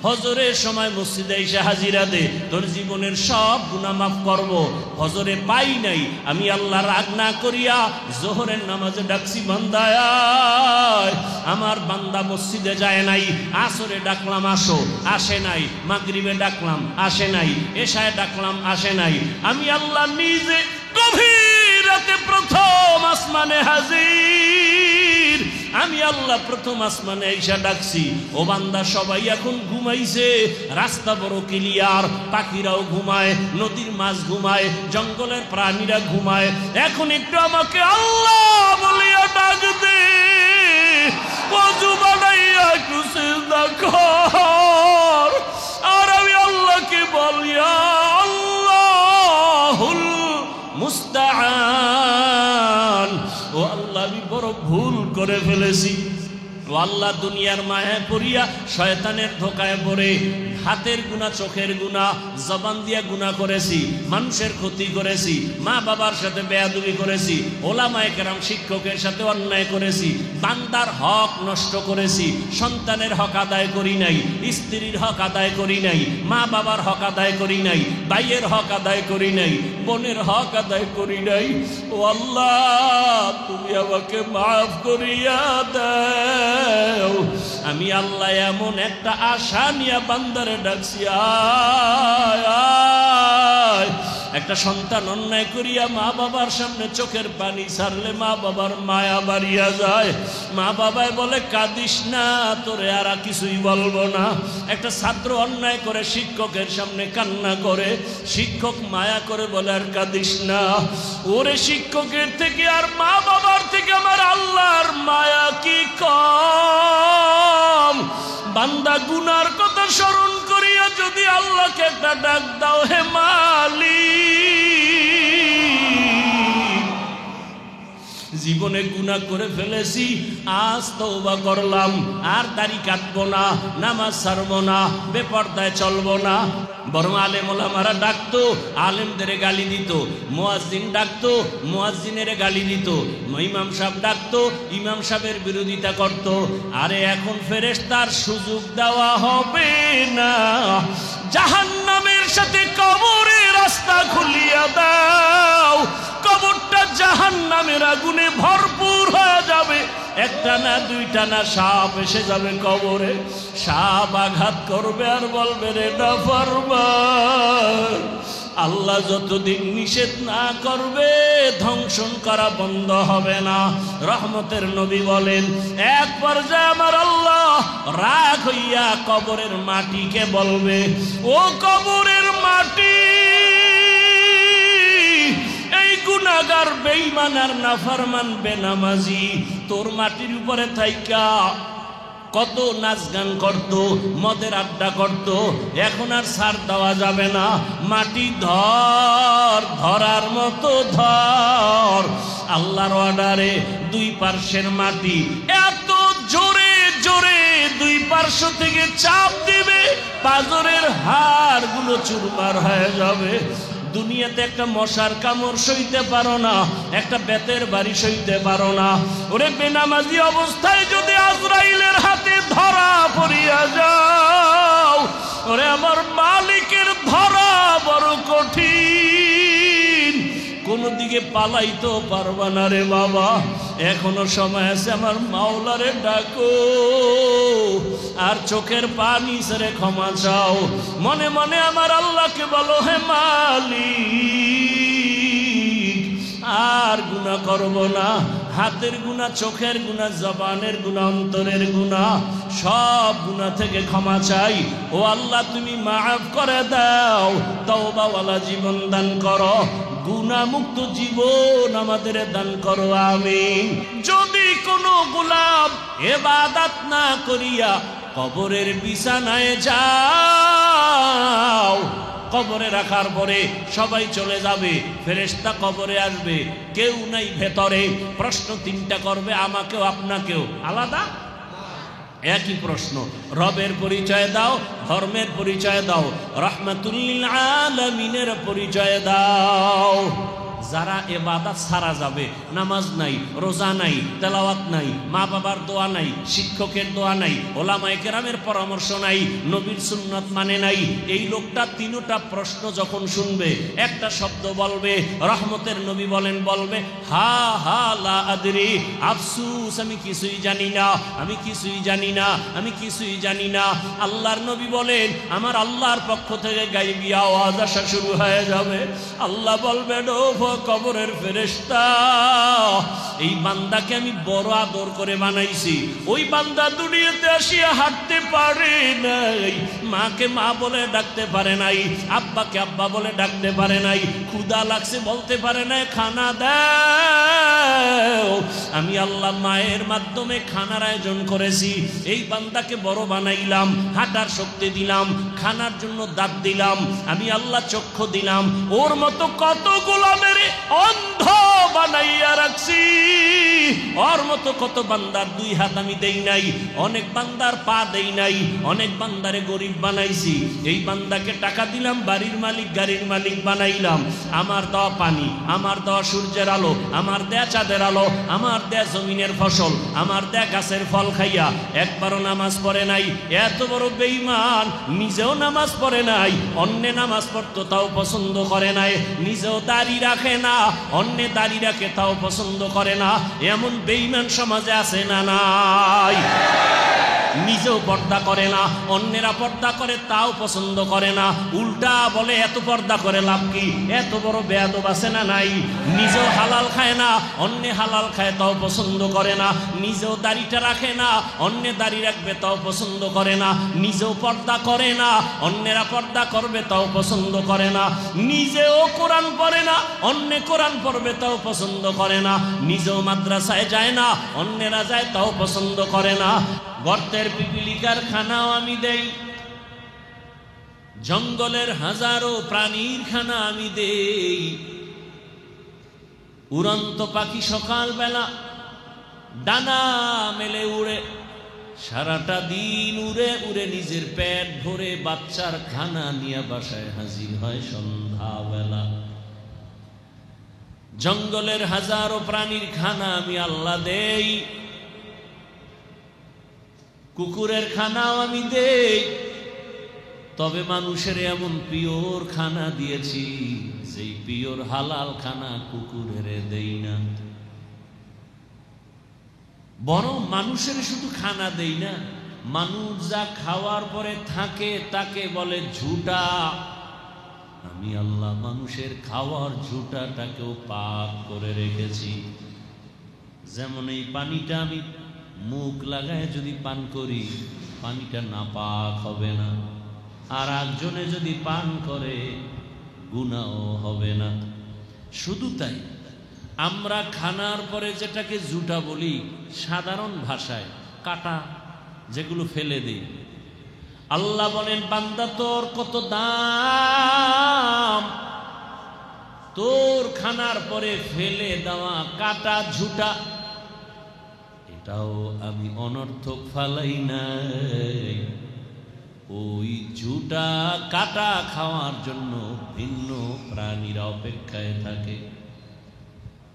হজরের সময় মসজিদে এসে হাজিরা দে, তোর জীবনের সব গুনাহ মাফ করব। হজরে পাই নাই, আমি আল্লাহ রাগ না করিয়া জোহরের নামাজে ডাকছি, বান্দায় আমার বান্দা মসজিদে যায় নাই। আসরে ডাকলাম আসো, আসে নাই। মাগরিবে ডাকলাম, আসে নাই। এশায় ডাকলাম, আসে নাই। আমি আল্লাহ নিজে গভীর রাতে প্রথম আসমানে হাজির। আমি আল্লাহ প্রথম আসমানে এসে ডাকছি, ও বান্দা সবাই এখন ঘুমাইছে, রাস্তা বড় ক্লিয়ার, পাখিরাও ঘুমায়, নদীর মাছ ঘুমায়, জঙ্গলের প্রাণীরা ঘুমায়, এখন একটু আমাকে আল্লাহ বলিয়া ডাক দে, ওযু বানাইয়া একটু সিজদা কর। আর আমি আল্লাহকে বলিয়া আল্লাহুল মুস্তাআন, ও আল্লাহ আমি বড় ভুল করে ফেলেছি। ও আল্লাহ দুনিয়ার মায়ায় পড়িয়া শয়তানের ধোকায় পড়ে হাতের গুনাহ, চোখের গুনাহ, জবান দিয়া গুনাহ করেছি, মানুষের ক্ষতি করেছি, মা বাবার সাথে বেয়াদবি করেছি, ওলামায়ে কেরাম শিক্ষকের সাথে অন্যায় করেছি, বান্দার হক নষ্ট করেছি, সন্তানের হক আদায় করি নাই, স্ত্রীর হক আদায় করি নাই, মা বাবার হক আদায় করি নাই, ভাইয়ের হক আদায় করি নাই, বোনের হক আদায় করি নাই। ও আল্লাহ তুমি আমাকে মাফ করিয়া দাও। আমি আল্লাহ এমন একটা আশা নিয়ে বান্দারে ডাকছি, আয় আয়। একটা সন্তান অন্যায় করিয়া মা বাবার সামনে চোখের পানি ছাড়লে মা বাবার মায়া বাড়িয়া যায়। মা বাবায় বলে কাঁদিস না, তোরে আর কিছুই বলবো না। একটা ছাত্র অন্যায় করে শিক্ষকের সামনে কান্না করে, শিক্ষক মায়া করে বলে আর কাঁদিস না। ওরে শিক্ষকের থেকে আর মা বাবার থেকে আমার আল্লাহর মায়া কি কম? বান্দা গুনার কথা স্মরণ করিয়া যদি আল্লাহকে একটা ডাক দাও, হে মালিক জীবনে গুনাহ করে ফেলেছি, আজ তওবা করলাম, আর দাড়ি কাটবো না, নামাজ ছাড়বো না, বেপরদায় চলবো না। বরং আলেম ওলামারা ডাকতো, আলেমদের গালি দিত, মুয়াজ্জিন ডাকতো, মুয়াজ্জিনের গালি দিত, ইমাম সাহেব ডাকতো, ইমাম সাহেবের বিরোধিতা করত। আরে এখন ফেরেশতার সুযোগ দেওয়া হবে না, জাহান্নামের সাথে কবরের রাস্তা খুলিয়া দাও। কবরটা জাহান্নামের আগুনে ভরপুর হয়ে যাবে, একটা না দুইটা না সাপ এসে যাবে কবরে। সাপ আঘাত করবে আর বলবে রে নাফরমান। আল্লাহ যতদিন নিষেধ না করবে ধ্বংসন করা বন্ধ হবে না। রহমতের নবী বলেন, এক পর্যায়ে আমার আল্লাহ রাগ হইয়া কবরের মাটিকে বলবে, ও কবরের মাটি, গুনাহগার বেঈমান আর নাফরমান বেনামাজি তোর মাটির উপরে থাইকা কত নাচ গান করত, মদের আড্ডা করত, এখন আর ছাড় দেওয়া যাবে না। মাটি ধর, ধরার মতো ধর। আল্লাহর অর্ডারে দুই পার্শ্বের মাটি এত জোরে জোরে দুই পার্শ্ব থেকে চাপ দিবে, পাঁজরের হাড়গুলো চুরমার হয়ে যাবে। দুনিয়াতে একটা মশার কামড় সইতে পারো না, একটা বেতের বাড়ি সইতে পারো না। ওরে বেনামাজি অবস্থায় যদি আজরাইলের হাতে ধরা পড়িয়া যাও, ওরে আমার মালিকের ধরা বড় কঠিন, কোন দিকে পালাইতেও পারবা না রে বাবা। এখনো সময় আছে, আমার মাওলারে ডাকো আর চোখের পানি ছেড়ে ক্ষমা চাও। মনে মনে আমার আল্লাহকে বলো, হে মালিক আর গুনাহ করব না। হাতের গুনাহ, চোখের গুনাহ, জবানের গুনাহ, অন্তরের গুনাহ, সব গুনাহ থেকে ক্ষমা চাই। ও আল্লাহ তুমি মাফ করে দাও, তওবাওয়ালা জীবন দান করো, গুনাহ মুক্ত জীবন আমাদের দান করো, আমিন। যদি কোনো গোলাম ইবাদত না করিয়া কবরের বিছানায় যাও, কবরে রাখার পরে সবাই চলে যাবে, ফেরেশতা কবরে আসবে, কেউ নাই ভেতরে। প্রশ্ন তিনটা করবে, আমাকেও আপনাকেও, আলাদা একই প্রশ্ন। রবের পরিচয় দাও, ধর্মের পরিচয় দাও, রাহমাতুল লিল আলামিনের পরিচয় দাও। যারা ইবাদত ছাড়া যাবে, নামাজ নাই, রোজা নাই, তেলাওয়াত নাই, মা বাবার দোয়া নাই, শিক্ষকের দোয়া নাই, ওলামায়ে কেরামের পরামর্শ নাই, নবীর সুন্নাত মানে নাই, এই লোকটা তিনটা প্রশ্ন যখন শুনবে একটা শব্দ বলবে, রহমতের নবী বলেন, বলবে হা হা লা আদরি, আফসুস আমি কিছুই জানি না, আমি কিছুই জানি না, আমি কিছুই জানি না। আল্লাহর নবী বলেন আমার আল্লাহর পক্ষ থেকে গায়বী আওয়াজ আসা শুরু হয়ে যাবে। আল্লাহ বলবেন ও কবরের ফেরেশতা, এই বান্দাকে আমি বড় আদর করে বানাইছি, ওই বান্দা দুনিয়াতে আসিয়া হাঁটতে পারে নাই, মাকে মা বলে ডাকতে পারে নাই, আব্বাকে আব্বা বলে ডাকতে পারে নাই, ক্ষুধা লাগছে বলতে পারে নাই, খানা দাও। আমি আল্লাহ মায়ের মাধ্যমে খানার আয়োজন করেছি, এই বান্দাকে বড় বানাইলাম, হাঁটার শক্তি দিলাম, খানার জন্য দাঁত দিলাম, আমি আল্লাহ চক্ষু দিলাম, ওর মতো কত গোলামের অন্ধ বানাইয়া রাখছি, ওর মতো কত বান্দার দুই হাত আমি দেই নাই, অনেক বান্দার পা দেই নাই, অনেক বান্দারে গরিব বানাইছি, এই বান্দাকে টাকা দিলাম, বাড়ির মালিক গাড়ির মালিক বানাইলাম, আমার দেওয়া পানি, আমার দেওয়া সূর্যের আলো, আমার দেয়া চাঁদের আলো, আমার দেয়া জমিনের ফসল, আমার দেয়া গাছের ফল খাইয়া একবারও নামাজ পড়ে নাই, এত বড় বেঈমান, নিজেও নামাজ পড়ে নাই, অন্যে নামাজ পড়তো তাও পছন্দ করে নাই, নিজেও দাড়ি রাখে না, অন্যে দাড়ি রাখে তাও পছন্দ করে না, এমন বেঈমান সমাজে আছে না নাই? নিজেও পর্দা করে না, অন্যেরা পর্দা করে তাও পছন্দ করে না, উল্টা বলে এত পর্দা করে লাভ কি, এত বড় বেয়াদব আছে না নাই? নিজেও হালাল খায় না, অন্যে হালাল খায় তাও পছন্দ করে না, নিজেও দাড়িটা রাখে না, অন্যে দাড়ি রাখবে তাও পছন্দ করে না, নিজেও পর্দা করে না, অন্যেরা পর্দা করবে তাও পছন্দ করে না, নিজেও কোরআন পড়ে না, অন্যে কোরআন পড়বে তাও পছন্দ করে না, নিজেও মাদ্রাসায় যায় না, অন্যেরা যায় তাও পছন্দ করে না, গর্তের পিপিলিকার খানাও আমি দেই, জঙ্গলের হাজারো প্রাণীর খানা আমি দেই, উড়ন্ত পাখি সকালবেলা ডানা মেলে উড়ে সারাটা দিন উড়ে উড়ে নিজের পেট ভরে বাচ্চার খানা নিয়ে বাসায় হাজির হয় সন্ধ্যাবেলা। জঙ্গলের হাজারো প্রাণীর খানা আমি আল্লাহ দেই, কুকুরের খানাও আমি দেই, তবে মানুষের এমন পিওর খানা দিয়েছি যেই পিওর হালাল খানা কুকুরের দেই না। বরং মানুষের শুধু খানা দেই না, মানুষ যা খাওয়ার পরে থাকে তাকে বলে ঝুটা। আমি আল্লাহ মানুষের খাওয়ার ঝুটাটাকেও পাক করে রেখেছি। যেমন এই পানিটা আমি মুখ লাগায় যদি পান করি, পানিটা নাপাক হবে না, আর একজনে যদি পান করে গুনাহ হবে না। শুধু তাই, আমরা খানার পরে যেটাকে জুটা বলি, সাধারণ ভাষায় কাটা, যেগুলো ফেলে দিই, আল্লাহ বলেন বান্দা তোর কত দাম, তোর খানার পরে ফেলে দেওয়া কাটা ঝুটা, এটাও আমি অনর্থক ফালাই নাই। ওই ঝুটা কাটা খাওয়ার জন্য ভিন্ন প্রাণীরা অপেক্ষায় থাকে,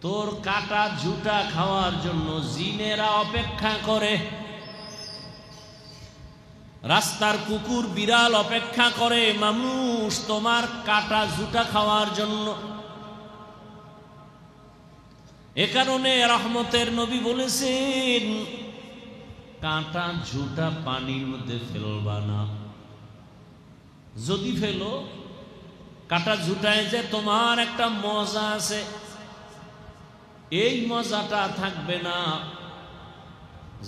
তোর কাটা ঝুটা খাওয়ার জন্য জিনেরা অপেক্ষা করে, রাস্তার কুকুর বিড়াল অপেক্ষা করে, মানুষ তোমার কাটা ঝুটা খাওয়ার জন্য। এ কারণে রহমতের নবী বলেছেন কাটা ঝুটা পানির মধ্যে ফেলবা না, যদি ফেলো কাটা ঝুটায় যে তোমার একটা মজা আছে, এই মজাটা থাকবে না।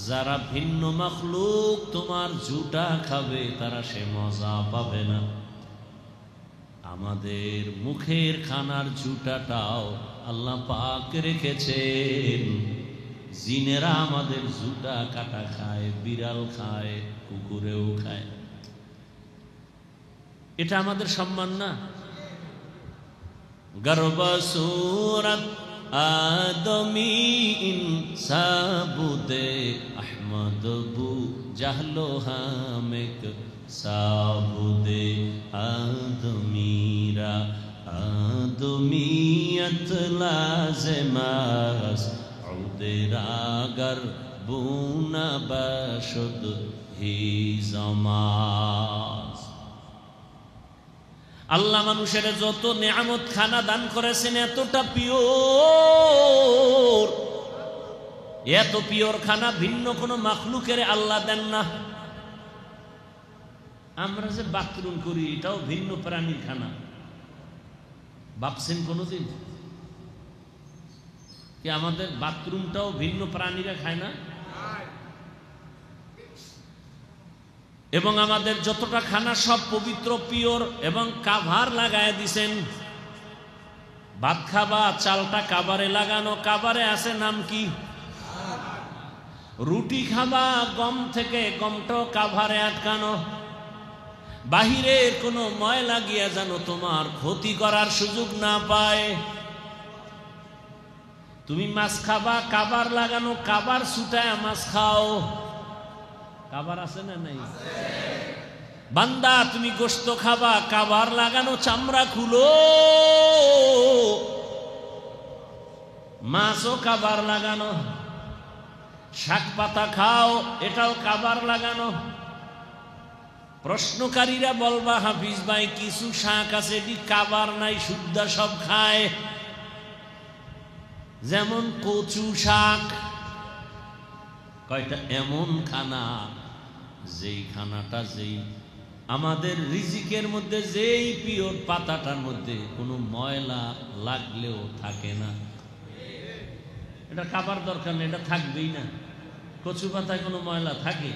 যারা ভিন্ন মাখলুক তোমার ঝুটা খাবে তারা সে মজা পাবে না। আমাদের মুখের খানার ঝুটাটাও আল্লাহ পাক রেখেছেন, জিনেরা আমাদের ঝুটা কাটা খায়, বিড়াল খায়, কুকুরেও খায়। এটা আমাদের সম্মান না? গর্ব সুরত আদমি ইনসাবুদে আহমদ বু জাহলো হামেক সাবুদে আদমিরা আদমিয়ত نیت لازم است عود اگر بو نباشد هیچ آماز আল্লাহ মানুষের যত নিয়ামত খানা দান করেছেন এতটা পিওর, এত পিওর খানা ভিন্ন কোন মাখলুকের আল্লাহ দেন না। আমরা যে বাথরুম করি এটাও ভিন্ন প্রাণীর খানা, ভাবছেন কোনদিন কি আমাদের বাথরুমটাও ভিন্ন প্রাণীরা খায় না? এবং আমাদের যতটা খানা সব পবিত্র পিওর এবং কাভার লাগায় দিছেন। ভাত খাবা, চালটা কাভারে লাগানো, কাভারে আছে নাম কি? রুটি খাবা, গম থেকে গমটাও কাভারে আটকানো। বাহিরের কোনো ময়লা গিয়া যেন তোমার ক্ষতি করার সুযোগ না পায়। তুমি মাছ খাবা, কাভার লাগানো, কাভার ছুটায় মাছ খাও। কাভার আছে না নাই? বান্দা তুমি গোশত খাবা, কাভার লাগানো, চামড়া খুলো। মাছও কাভার লাগানো। শাক পাতা খাও, এটাও কাভার লাগানো। প্রশ্নকারীরা বলবা হাফিজ ভাই কিছু শাক আছে এটি কাভার নাই, শুদ্ধ সব খায়। যেমন কচু শাক, কয়টা এমন খানা যেই খানাটা যেই আমাদের রিজিকের মধ্যে যেই পিওর পাতাটার মধ্যে কোনো ময়লা লাগলেও থাকে না। এটা খাবার দরকার নেই, এটা থাকবেই না। কচু পাতায় কোনো ময়লা থাকে?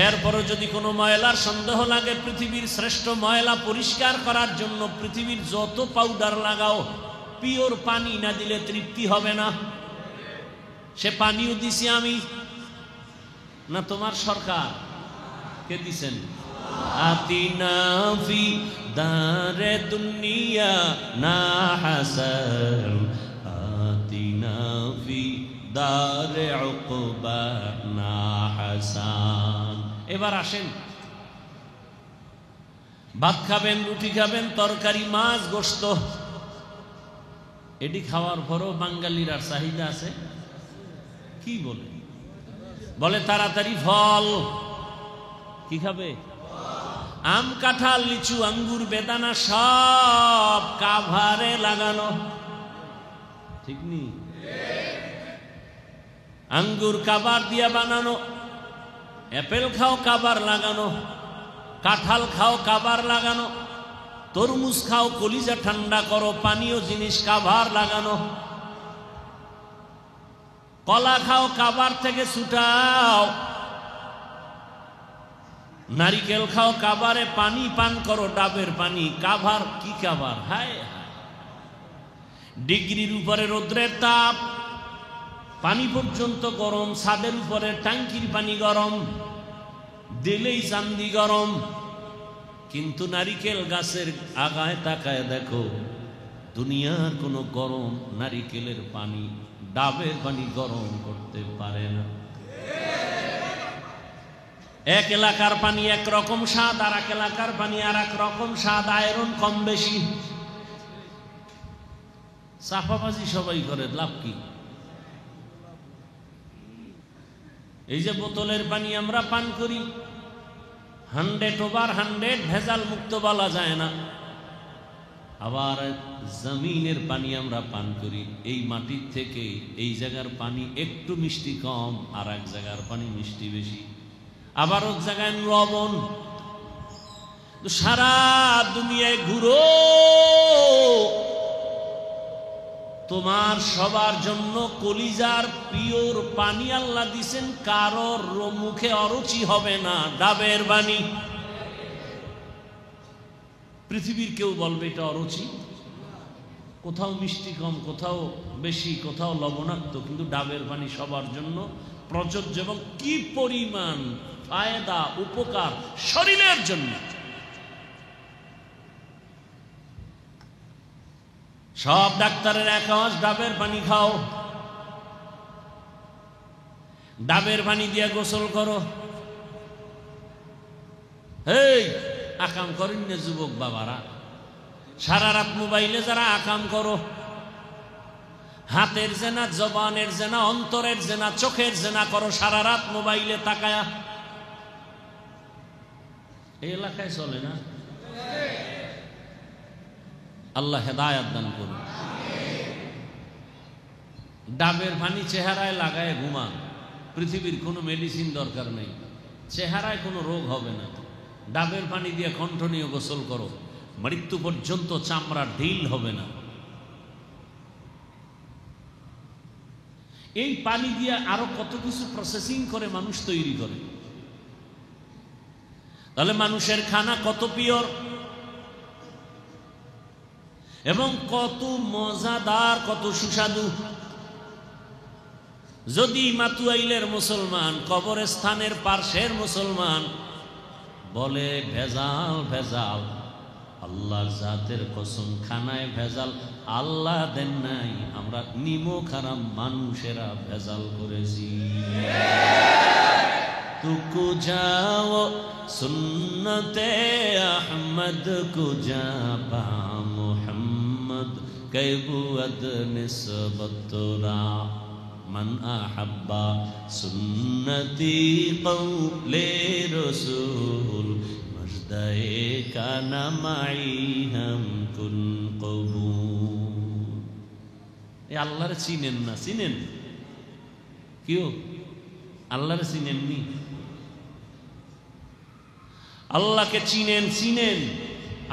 এরপরও যদি কোনো ময়লার সন্দেহ লাগে, পৃথিবীর শ্রেষ্ঠ ময়লা পরিষ্কার করার জন্য পৃথিবীর যত পাউডার লাগাও, পিওর পানি না দিলে তৃপ্তি হবে না। সে পানিও দিছি আমি না তোমার সরকার? কে দিছেন? আতিনা ফি দারে দুনিয়া না হাসান, আতিনা ফি দারে উকবা না হাসান। এবার আসেন, ভাত খাবেন, রুটি খাবেন, তরকারি, মাছ, গোশত, এটি খাওয়ার পরও বাঙালির আর চাহিদা আছে? কি বলে? বলে তাড়াতাড়ি ফল। কি খাবে? আম, কাঁঠাল, লিচু, আঙ্গুর, বেদানা সব কাভারে লাগানো, ঠিক নি? আঙ্গুর কাভার দিয়া বানানো, অ্যাপেল খাও কাভার লাগানো, কাঁঠাল খাও কাভার লাগানো, তরমুজ খাও কলিজা ঠান্ডা করো, পানীয় জিনিস কাভার লাগানো, কলা খাও কাভার থেকে ছুটাও, নারিকেল খাও কাভারে, পানি পান করো ডাবের পানি, কাভার। কি কাভার? হায় হায়, ডিগ্রির উপরে রোদ্রের তাপ, পানি পর্যন্ত গরম, ছাদের উপরে ট্যাঙ্কির পানি গরম, দিলেই চান্দি গরম। কিন্তু নারিকেল গাছের আগায় তাকায় দেখো, দুনিয়ার কোনো গরম নারিকেলের পানি, ডাবের পানি গরম করতে পারে না। এক এলাকার পানি এক রকম স্বাদ, আর এক এলাকার পানি আর এক রকম স্বাদ, আয়রন কম বেশি। চাপাবাজি সবাই করে, লাভ কি? এই যে বোতলের পানি আমরা পান করি, 100/100 ভেজাল মুক্ত বলা যায় না। আবার জমিনের পানি আমরা পান করি, এই মাটির থেকে এই জায়গার পানি একটু মিষ্টি কম, আর এক জায়গার পানি মিষ্টি বেশি, আবার এক জায়গায় লবণ। সারা দুনিয়ায় ঘুরো, তোমার সবার জন্য কলিজার পিওর পানি আল্লাহ দিছেন, কারোর মুখে অরুচি হবে না, ডাবের পানি। পৃথিবীর কেউ বলবে এটা অরুচি, কোথাও মিষ্টি কম, কোথাও বেশি, কোথাও লবণাক্ত, কিন্তু ডাবের পানি সবার জন্য প্রযোজ্য। এবং কি পরিমাণ ফায়দা, উপকার শরীরের জন্য। সব ডাক্তারের এক আওয়াজ, ডাবের পানি খাও, ডাবের পানি দিয়ে গোসল করো। এই আকাম করেন না যুবক বাবারা, সারা রাত মোবাইলে যারা আকাম করো, হাতের জেনা, জবানের জেনা, অন্তরের জেনা, চোখের জেনা করো সারা রাত মোবাইলে তাকায়া, এই এলাকায় চলে না? আল্লাহ হেদায়াত দান করুন। ডাবের পানি চেহারায় লাগায় ঘুমান, পৃথিবীর কোনো মেডিসিন দরকার নেই, চেহারায় কোনো রোগ হবে না। ডাবের পানি দিয়ে কণ্ঠ নিয়ে গোসল করো, মৃত্যু পর্যন্ত চামড়া ঢিল হবে না। এই পানি দিয়ে আরো কত কিছু প্রসেসিং করে মানুষ তৈরি করে। তাহলে মানুষের খানা কত পিওর এবং কত মজাদার, কত সুস্বাদু। যদি মাতুয়াইলের মুসলমান, কবরস্থানের পার্শ্বের মুসলমান বলে ভেজাল ভেজাল, আল্লাহর জাতের কসম খানায় ভেজাল আল্লাহ দেন নাই, আমরা নিমক হারাম মানুষেরা ভেজাল করেছি। তুকু যাও সুন্নতে আহমদ কুজা বা মুহাম্মদ কৈবুদ নিসবতরা মান আহাব্বা সুন্নতি কওলে রসুল মজদায়ে কানা মাই হাম কুন কবুল। এই আল্লাহরে চিনেন না? চিনেন? কেউ আল্লাহরে চিনেননি? আল্লাহকে চিনেন? চিনেন?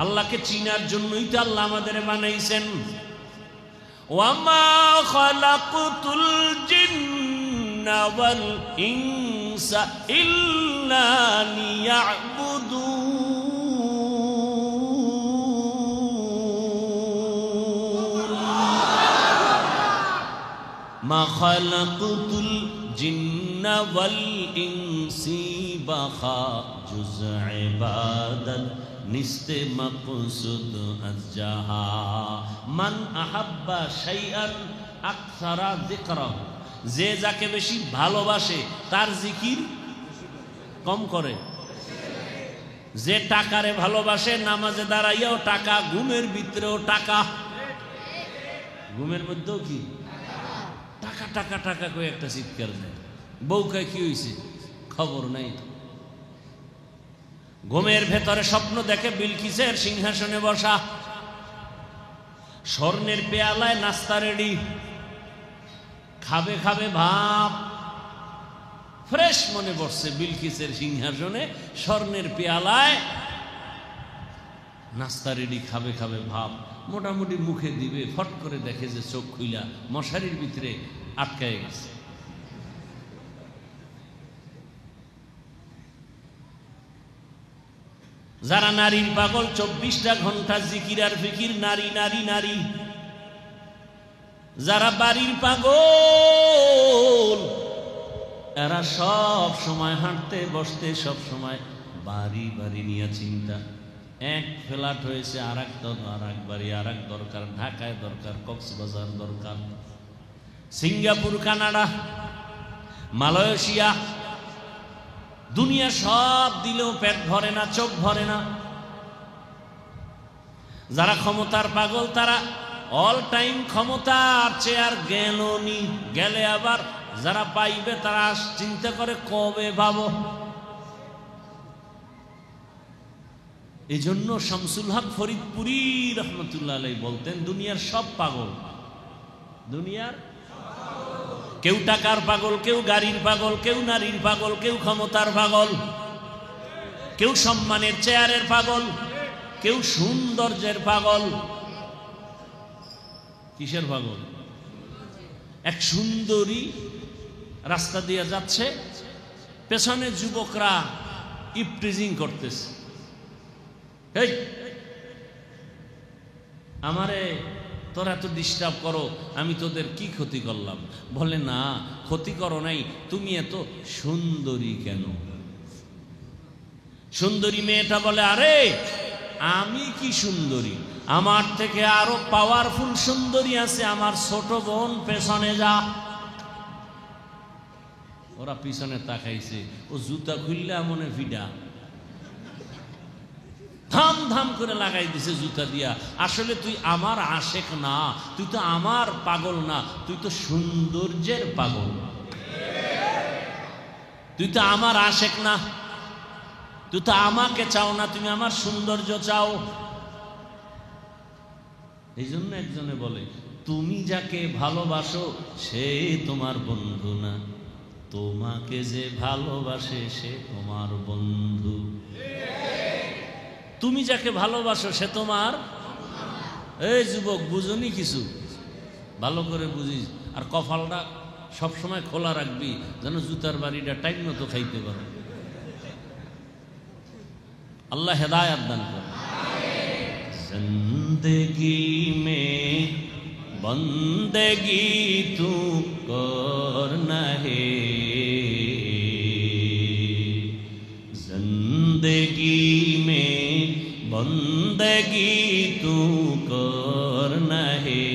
আল্লাহকে চিনার জন্যই তো আল্লাহ আমাদের বানাইছেন। ওয়ামা খালাকতুল জিন্না ওয়াল ইনসা ইল্লা লিয়াবুদুন। মা খালাকতুল জিন্না ওয়াল ইনসি বাখা জুজ ইবাদত নিস্তে মকসুদ আজহা মান আহাব্বা শাইআন আকসারা যিকরাহু। যে যাকে বেশি ভালোবাসে তার জিকির কম করে। যে টাকারে ভালোবাসে নামাজে দাঁড়াইয়াও টাকা, ঘুমের ভিতরেও টাকা, ঘুমের মধ্যেও কি টাকা টাকা টাকা করে একটা চিৎকার দেয়। বউকে কি হয়েছে খবর নাই। ঘুমের ভেতরে স্বপ্ন দেখে বিলকিসের সিংহাসনে বসা, স্বর্ণের পেয়ালায় নাস্তা রেডি, খাবে খাবে ভাব, ফ্রেশ মনে বসছে বিলকিসের সিংহাসনে, স্বর্ণের পেয়ালায় নাস্তা রেডি, খাবে খাবে ভাব, মোটামুটি মুখে দিবে, ফট করে দেখে যে চোখ খুইলা মশারির ভিতরে আটকায় গেছে। যারা নারীর পাগল, 24টা ঘন্টা জিকির আর ফিকির, নারী নারী নারী। যারা বাড়ির পাগল, এরা সব সময় হাঁটতে বসতে সব সময় বাড়ি বাড়ি নিয়ে চিন্তা। এক ফ্ল্যাট হয়েছে আর এক বাড়ি, আর এক দরকার, ঢাকায় দরকার, কক্সবাজার দরকার, সিঙ্গাপুর, কানাডা, মালয়েশিয়া, দুনিয়া সব দিলেও পেট ভরে না, চোখ ভরে না। যারা ক্ষমতার পাগল তারা অল টাইম ক্ষমতার চেয়ার গেল নি, গেলে আবার যারা পাইবে তারা চিন্তা করে কবে পাবো। এই জন্য শামসুল হক ফরিদপুরি রহমতুল্লাহ আলাইহি বলতেন, দুনিয়ার সব পাগল, দুনিয়ার কেউ টাকার পাগল, কেউ গাড়ির পাগল, কেউ নারীর পাগল, কেউ ক্ষমতার পাগল, কেউ সম্মানের চেয়ারের পাগল, কেউ সৌন্দর্যের পাগল। কিসের পাগল? এক সুন্দরী রাস্তা দিয়ে যাচ্ছে, পেছনে যুবকরা ইপটিজিং করতেছে, এই আমারে তোরা তো ডিস্টার্ব করো, আমি তোদের কি ক্ষতি করলাম? বলে না, ক্ষতি করো নাই, তুমি এত সুন্দরী কেন? সুন্দরী মেয়েটা বলে, আরে আমি কি সুন্দরী, আমার থেকে আরো পাওয়ারফুল সুন্দরী আছে, আমার ছোট বোন, পেছনে যা। ওরা পিছনে তাকাইছে, ও জুতা খুললে মনে ফিডা, ধাম ধাম করে লাগাই দিছে জুতা দিয়া। আসলে তুই আমার আশেক না, তুই তো আমার পাগল না, তুই তো সৌন্দর্যের পাগল, তুই তো আমার আশেক না, তুই তো আমাকে চাও না, তুমি আমার সৌন্দর্য চাও। এই জন্য একজনে বলে, তুমি যাকে ভালোবাসো সে তোমার বন্ধু না, তোমাকে যে ভালোবাসে সে তোমার বন্ধু। তুমি যাকে ভালোবাসো সে তোমার, এই যুবক বুঝনি কিছু, ভালো করে বুঝিস। আর কপালটা সবসময় খোলা রাখবি যেন জুতার বাড়িটা টাইম মতো খাইতে পারে। আল্লাহ হেদায়াত দান করে। জিন্দেগি মে বন্দেগি তু করনা হে, जिंदगी में बंदगी तू करना है,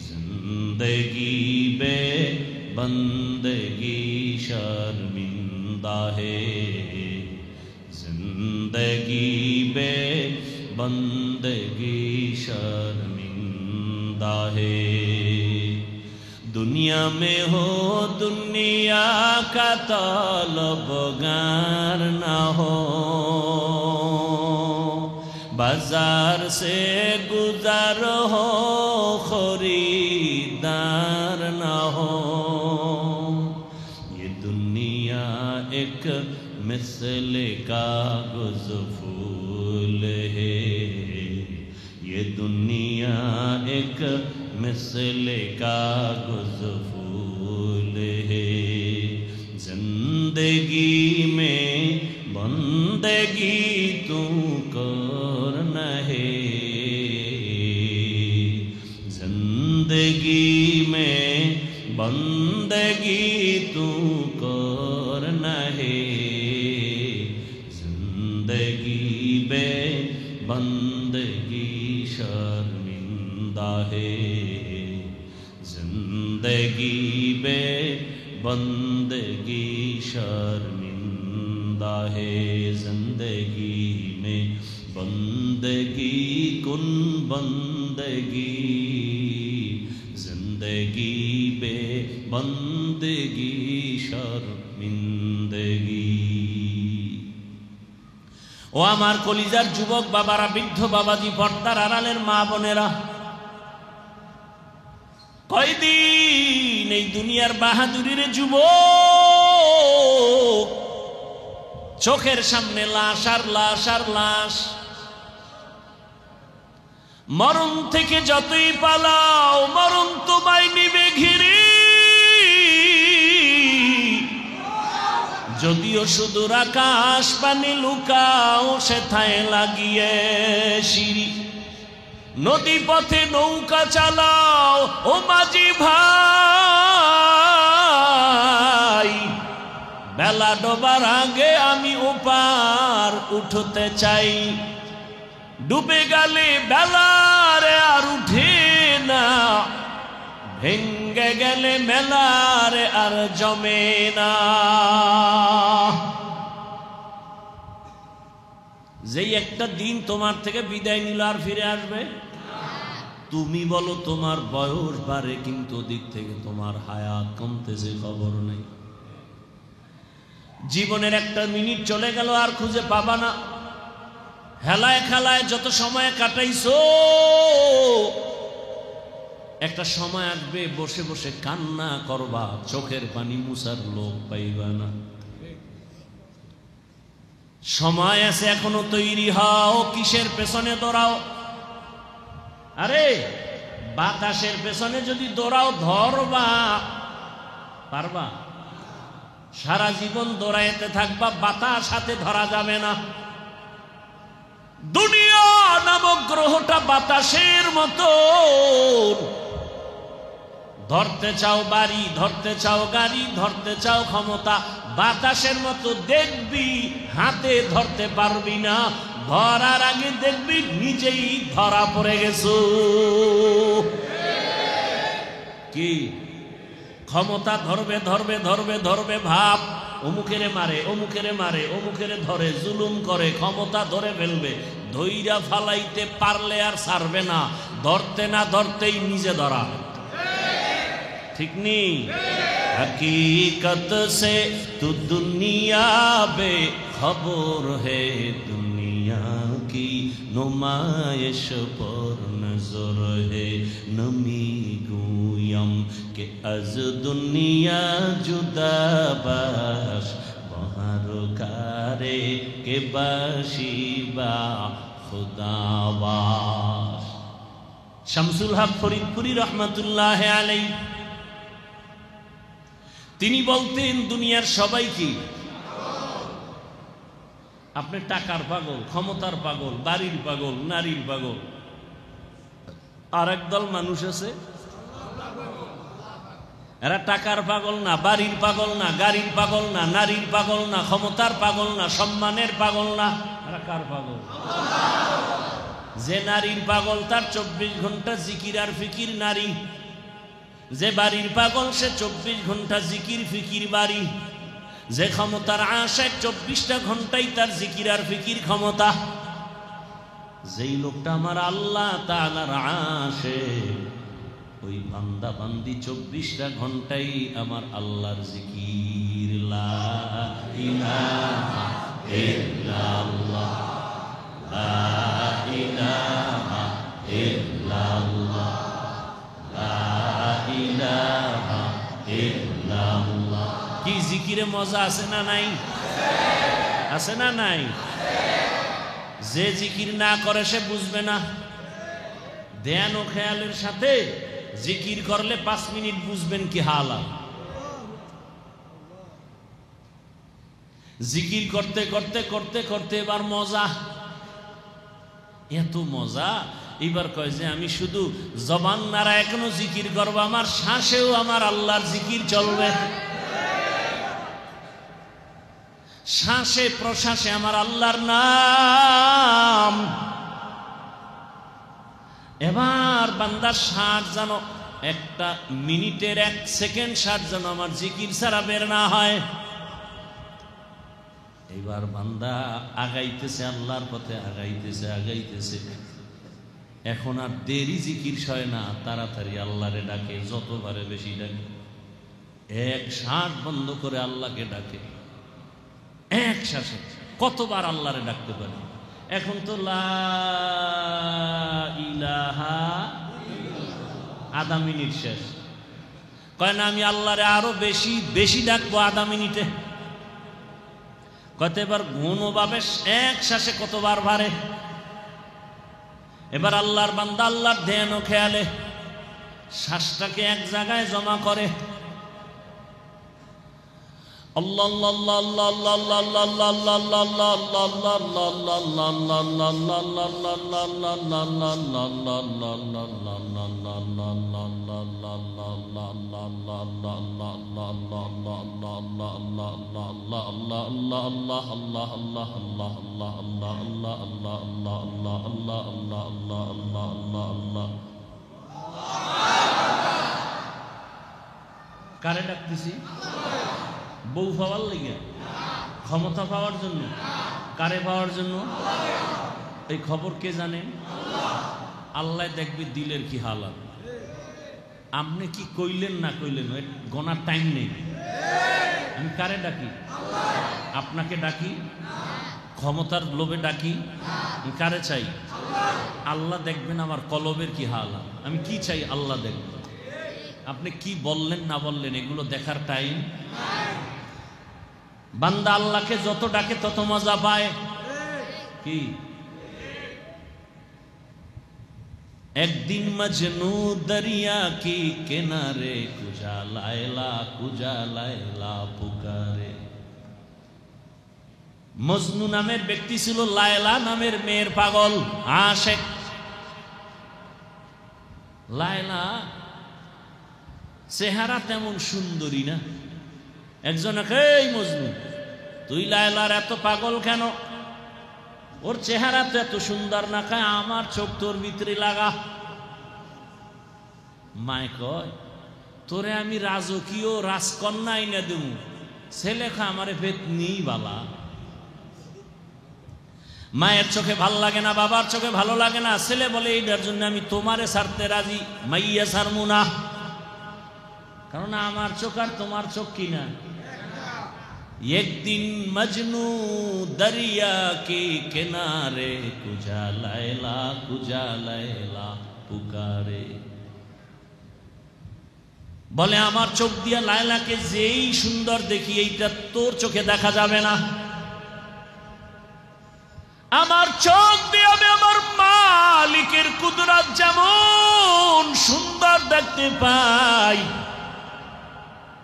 जिंदगी बे बंदगी शर्मिंदा है, जिंदगी बे बंदगी शर्मिंदा है। दुनिया में हो दुनिया का तलबगार ना हो, बाजार से गुजर हो खरीदार ना हो। ये दुनिया एक मिसल कागज फूल है, ये दुनिया एक मिसल कागज फूल है, जिंदगी में बंदगी तू करना है, जिंदगी में बंदगी तू करना है, जिंदगी बे बंदगी शर्मिंदा है, जिंदगी बे बंदगी शर्मिंदा है। जिंदगी में बंदगी कुन बंदगी, जिंदगी बे बंदगी शर्मिंदगी। ও আমার কলিজার যুবক বাবারা, বৃদ্ধ বাবাজি, পর্দার আড়ালের মা বোনেরা, কয়দিন এই দুনিয়ার বাহাদুরির যুবক, চোখের সামনে লাশ আর লাশ আর লাশ। মরণ থেকে যতই পালাও মরণ তোমায় নিবে ঘিরে, যদিও সুদূর আকাশ পানে লুকাও সেথায় লাগিয়ে সিঁড়ি। নদী পথে নৌকা চালাও ও মাঝি ভাই, বেলা ডোবার আগে আমি ওপার উঠতে চাই। ডুবে গেলে বেলারে আর উঠে না, ভেঙ্গে গেলে মেলারে আর জমে না। যেই একটা দিন তোমার থেকে বিদায় নিল আর ফিরে আসবে? তুমি বলো তোমার বয়স বাড়ে কিন্তু দিক থেকে তোমার হায়াত কমতেছে খবর নেই। জীবনের একটা মিনিট চলে গেল আর খুঁজে পাবা না। হেলায় খেলায় যত সময় কাটাইছো, একটা সময় আসবে বসে বসে কান্না করবা, চোখের পানি মুছার লোক পাইবা না। সময় আছে এখনো, তৈরি হও। কিসের পেছনে দৌড়াও? আরে বাতাসের পেছনে যদি দৌড়াও ধরবা পারবা? সারা জীবন দৌড়াইতে থাকবা, বাতাস হাতে ধরা যাবে না। দুনিয়া নামক গ্রহটা বাতাসের মতো, ধরতে চাও বাড়ি, ধরতে চাও গাড়ি, ধরতে চাও ক্ষমতা, বাতাসের মতো দেখবি হাতে ধরতে পারবি না। ধরার আগে দেখবি নিজেই ধরা পড়ে গেছো। কি ক্ষমতা ধরবে ধরবে ধরবে ধরবে ভাব, অমুকেরে মারে, অমুকেরে মারে, অমুকেরে ধরে, জুলুম করে, ক্ষমতা ধরে ফেলবে, ধইরা ফালাইতে পারলে আর ছাড়বে না, ধরতে না ধরতেই নিজে ধরা। ঠিক নি? हकीकत से तू दुनिया बेखबर है, दुनिया की नुमाइश पर नजर है, नमी गुयम के अज दुनिया जुदा बाश, बहर कारे के बाशिबा खुदाबाश। শামসুল হক ফরিদপুরি রহমাতুল্লাহ আলাইহি তিনি বলতেন দুনিয়ার সবাই কি? আপনি টাকার পাগল, ক্ষমতার পাগল, বাড়ির পাগল, নারীর পাগল। আর একদল মানুষ আছে এরা টাকার পাগল না, বাড়ির পাগল না, গাড়ির পাগল না, নারীর পাগল না, ক্ষমতার পাগল না, সম্মানের পাগল না। এরা কার পাগল? যে নারীর পাগল তার 24 ঘন্টা জিকির আর ফিকির নারী, যে বাড়ির পাগল সে 24 ঘন্টা জিকির ফিকির বাড়ি, যে ক্ষমতার আশায় 24টা ঘন্টাই তার জিকির আর ফিকির ক্ষমতা। যেই লোকটা আমার আল্লাহ তাআলার আশিক, ওই বান্দা বান্দি 24টা ঘন্টাই আমার আল্লাহর জিকির। লা ইলাহা ইল্লাল্লাহ, লা ইলাহা ইল্লাল্লাহ, লা ইলাহা ইল্লাল্লাহ। কি জিকিরে মজা আছে না নাই? আছে না নাই? যে জিকির না করে সে বুঝবে না। ধ্যান ও খেয়ালের সাথে জিকির করলে 5 মিনিট বুঝবেন কি হালাত। জিকির করতে করতে করতে করতে এবার মজা, এত মজা। এবার কয় যে আমি শুধু জবান নাড়ায় এখনো জিকির করবো, আমার শ্বাসেও আমার আল্লাহর জিকির চলবে, শ্বাসে প্রশ্বাসে আমার আল্লাহর নাম। এবার বান্দার শ্বাস যেন একটা মিনিটের 1 সেকেন্ড শ্বাস যেন আমার জিকির ছাড়া বের না হয়। এবার বান্দা আগাইতেছে, আল্লাহর পথে আগাইতেছে আগাইতেছে। এখন আর দেরি জিকির সয় না, তাড়াতাড়ি আল্লাহরে ডাকে, যতবারে বেশি ডাকে। 1 শ্বাস বন্ধ করে আল্লাহকে ডাকে, 1 শ্বাসে কতবার আল্লাহরে ডাকতে পারে। এখন তো লা ইলাহা আধা মিনিট শেষ। কয় না আমি আল্লাহরে আরো বেশি বেশি ডাকবো আধা মিনিটে। কত এবার ঘনভাবে 1 শ্বাসে কতবার বাড়ে। এবার আল্লাহর বান্দা আল্লাহর ধ্যান ও খেয়ালে শ্বাসটাকে এক জায়গায় জমা করে। আল্লাহ আল্লাহ আল্লাহ আল্লাহ আল্লাহ আল্লাহ কারে ডাকতেছি? বউ পাওয়ার লেগে, ক্ষমতা পাওয়ার জন্য, কারে পাওয়ার জন্য? এই খবর কে জানেন? আল্লাহ দেখবে দিলের কি হালাত। আপনি কি কইলেন না কইলেন গোনার টাইম নেই। আমি কারে ডাকি? আপনাকে ডাকি? ক্ষমতার লোভে ডাকি? আমি কারে চাই? আল্লাহ দেখবেন আমার কলবের কি হালাত। আমি কি চাই আল্লাহ দেখবেন। আপনি কি বললেন না বললেন এগুলো দেখার টাইম। বান্দা আল্লাহকে যত ডাকে তত মজা পায়। কি একদিন মজনু দরিয়া কি কিনারে কুজা লায়লা পুকারে। মজনু নামের ব্যক্তি ছিল লায়লা নামের মেয়ের পাগল আশেক। লায়লা চেহারা তেমন সুন্দরী না। একজন এই মজনু তুই লায়লার এত পাগল কেন? ওর চেহারা তো এত সুন্দর না। খায় আমার চোখ তোর ভিতরে লাগা। মায় কয় তোরে আমি রাজকীয় রাজকন্যা আইনা দেবো, ছেলে খা আমারে পেতনি বালা। মায়ের চোখে ভালো লাগে না, বাবার চোখে ভালো লাগে না, ছেলে বলে এইটার জন্য আমি তোমারে ছাড়তে রাজি, মাইয়া ছাড়মু না। কারণ আমার চোখ আর তোমার চোখ কিনা। একদিন মজনু দরিয়া কে কিনারে কুজা লায়লা পুকারে। বলে আমার চোখ দিয়া লায়লাকে যেই সুন্দর দেখি, এইটা তোর চোখে দেখা যাবে না। আমার চোখ দিয়ে আমি আমার মালিকের কুদরত যেমন সুন্দর দেখতে পাই,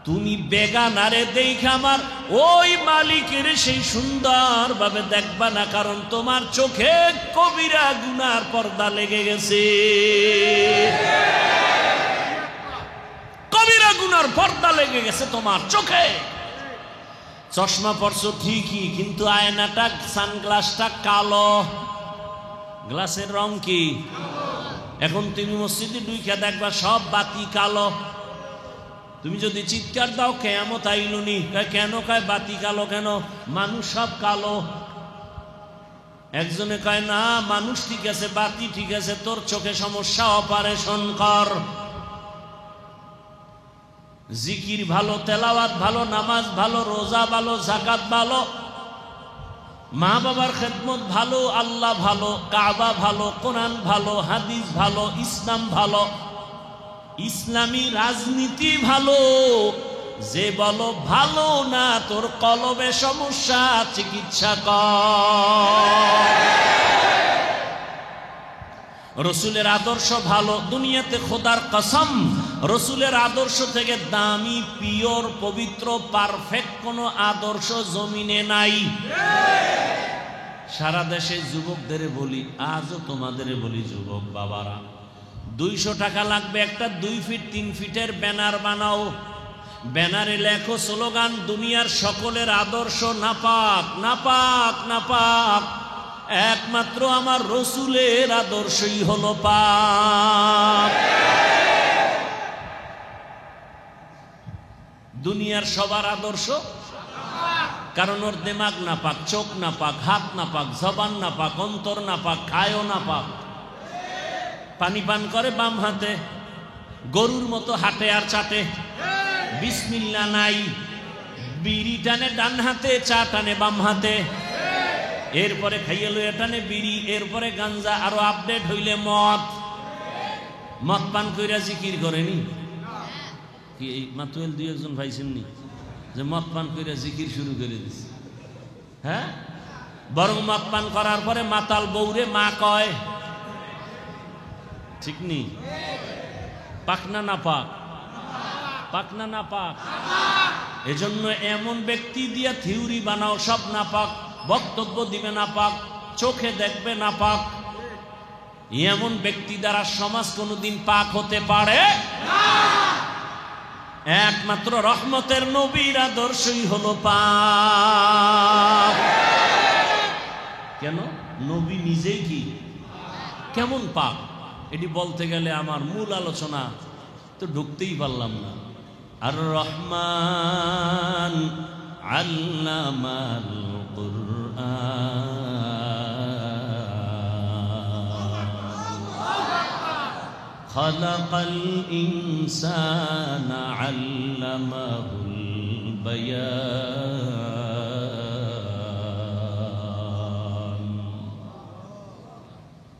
তুমি বেগানারে দেখে আমার ওই মালিকের সেই সুন্দর ভাবে দেখবা না, কারণ তোমার চোখে কবিরা গুনার পর্দা লেগে গেছে। কবিরা গুনার পর্দা লেগে গেছে তোমার চোখে। চশমা পরছো ঠিকই, কিন্তু আয়নাটা, সানগ্লাসটা কালো। গ্লাসের রং কি? এখন তুমি মসজিদে ঢুইকা দেখবা সব বাতি কালো। তুমি যদি চিৎকার দাও কিয়ামত আইলুনি, কেন? কয় বাতি কালো কেন? মানুষ সব কালো। একজনে কয় না, মানুষ ঠিক আছে, বাতি ঠিক আছে, তোর চোখে সমস্যা, অপারেশন কর। জিকির ভালো, তেলাওয়াত ভালো, নামাজ ভালো, রোজা ভালো, যাকাত ভালো, মা বাবার খেদমত ভালো, আল্লাহ ভালো, কাবা ভালো, কোরআন ভালো, হাদিস ভালো, ইসলাম ভালো, ইসলামী রাজনীতি ভালো। যে বলো ভালো না, তোর কলবে সমস্যা, চিকিৎসা কর। রসুলের আদর্শ ভালো, দুনিয়াতে খোদার কসম রসুলের আদর্শ থেকে দামি, পিওর, পবিত্র, পারফেক্ট কোন আদর্শ জমিনে নাই। সারা দেশে যুবকদের বলি, আজও তোমাদের বলি, যুবক বাবারা, 200 টাকা লাগবে, একটা 2 ফিট 3 ফিটের ব্যানার বানাও। ব্যানারে লেখো স্লোগান, দুনিয়ার সকলের আদর্শ নাপাক, নাপাক, নাপাক, একমাত্র আমার রসুলের আদর্শই হলো পাক। দুনিয়ার সবার আদর্শ, কারণ ওর দিমাগ নাপাক, চোখ নাপাক, হাত নাপাক, জবান নাপাক, অন্তর নাপাক, খায়ও নাপাক। পানি পান করে বাম হাতে, গরুর মতো হাঁটে আর চাটে, বিসমিল্লাহ নাই। বিড়ি টানে ডান হাতে, চা টানে বাম হাতে, এরপরে খাইয়ে লইয়া টানে বিড়ি, এরপরে গাঞ্জা, আরো আপডেট হইলে মদ। মদ পান কইরা জিকির করেনি কি? এই মাতুয়েল 2-1 পাইছেননি যে মদ পান কইরা জিকির শুরু করে দিছে? হ্যাঁ, বরং মদ পান করার পরে মাতাল বউরে মা কয়। ঠিক নি? পাকনা না পাক? পাকনা না পাক? এজন্য এমন ব্যক্তি দিয়া থিওরি বানাও সব না পাক, বক্তব্য দিবে না পাক, চোখে দেখবে না পাক। এমন ব্যক্তি দ্বারা সমাজ কোনোদিন পাক হতে পারে না। একমাত্র রহমতের নবীর আদর্শই হলো পাক। কেন? নবী নিজেই কি কেমন পাক, এটি বলতে গেলে আমার মূল আলোচনা তো ঢুকতেই পারলাম না। আর রহমান আল্লামাল খালাকাল ইনসানা আল্লামাহুল বায়ান।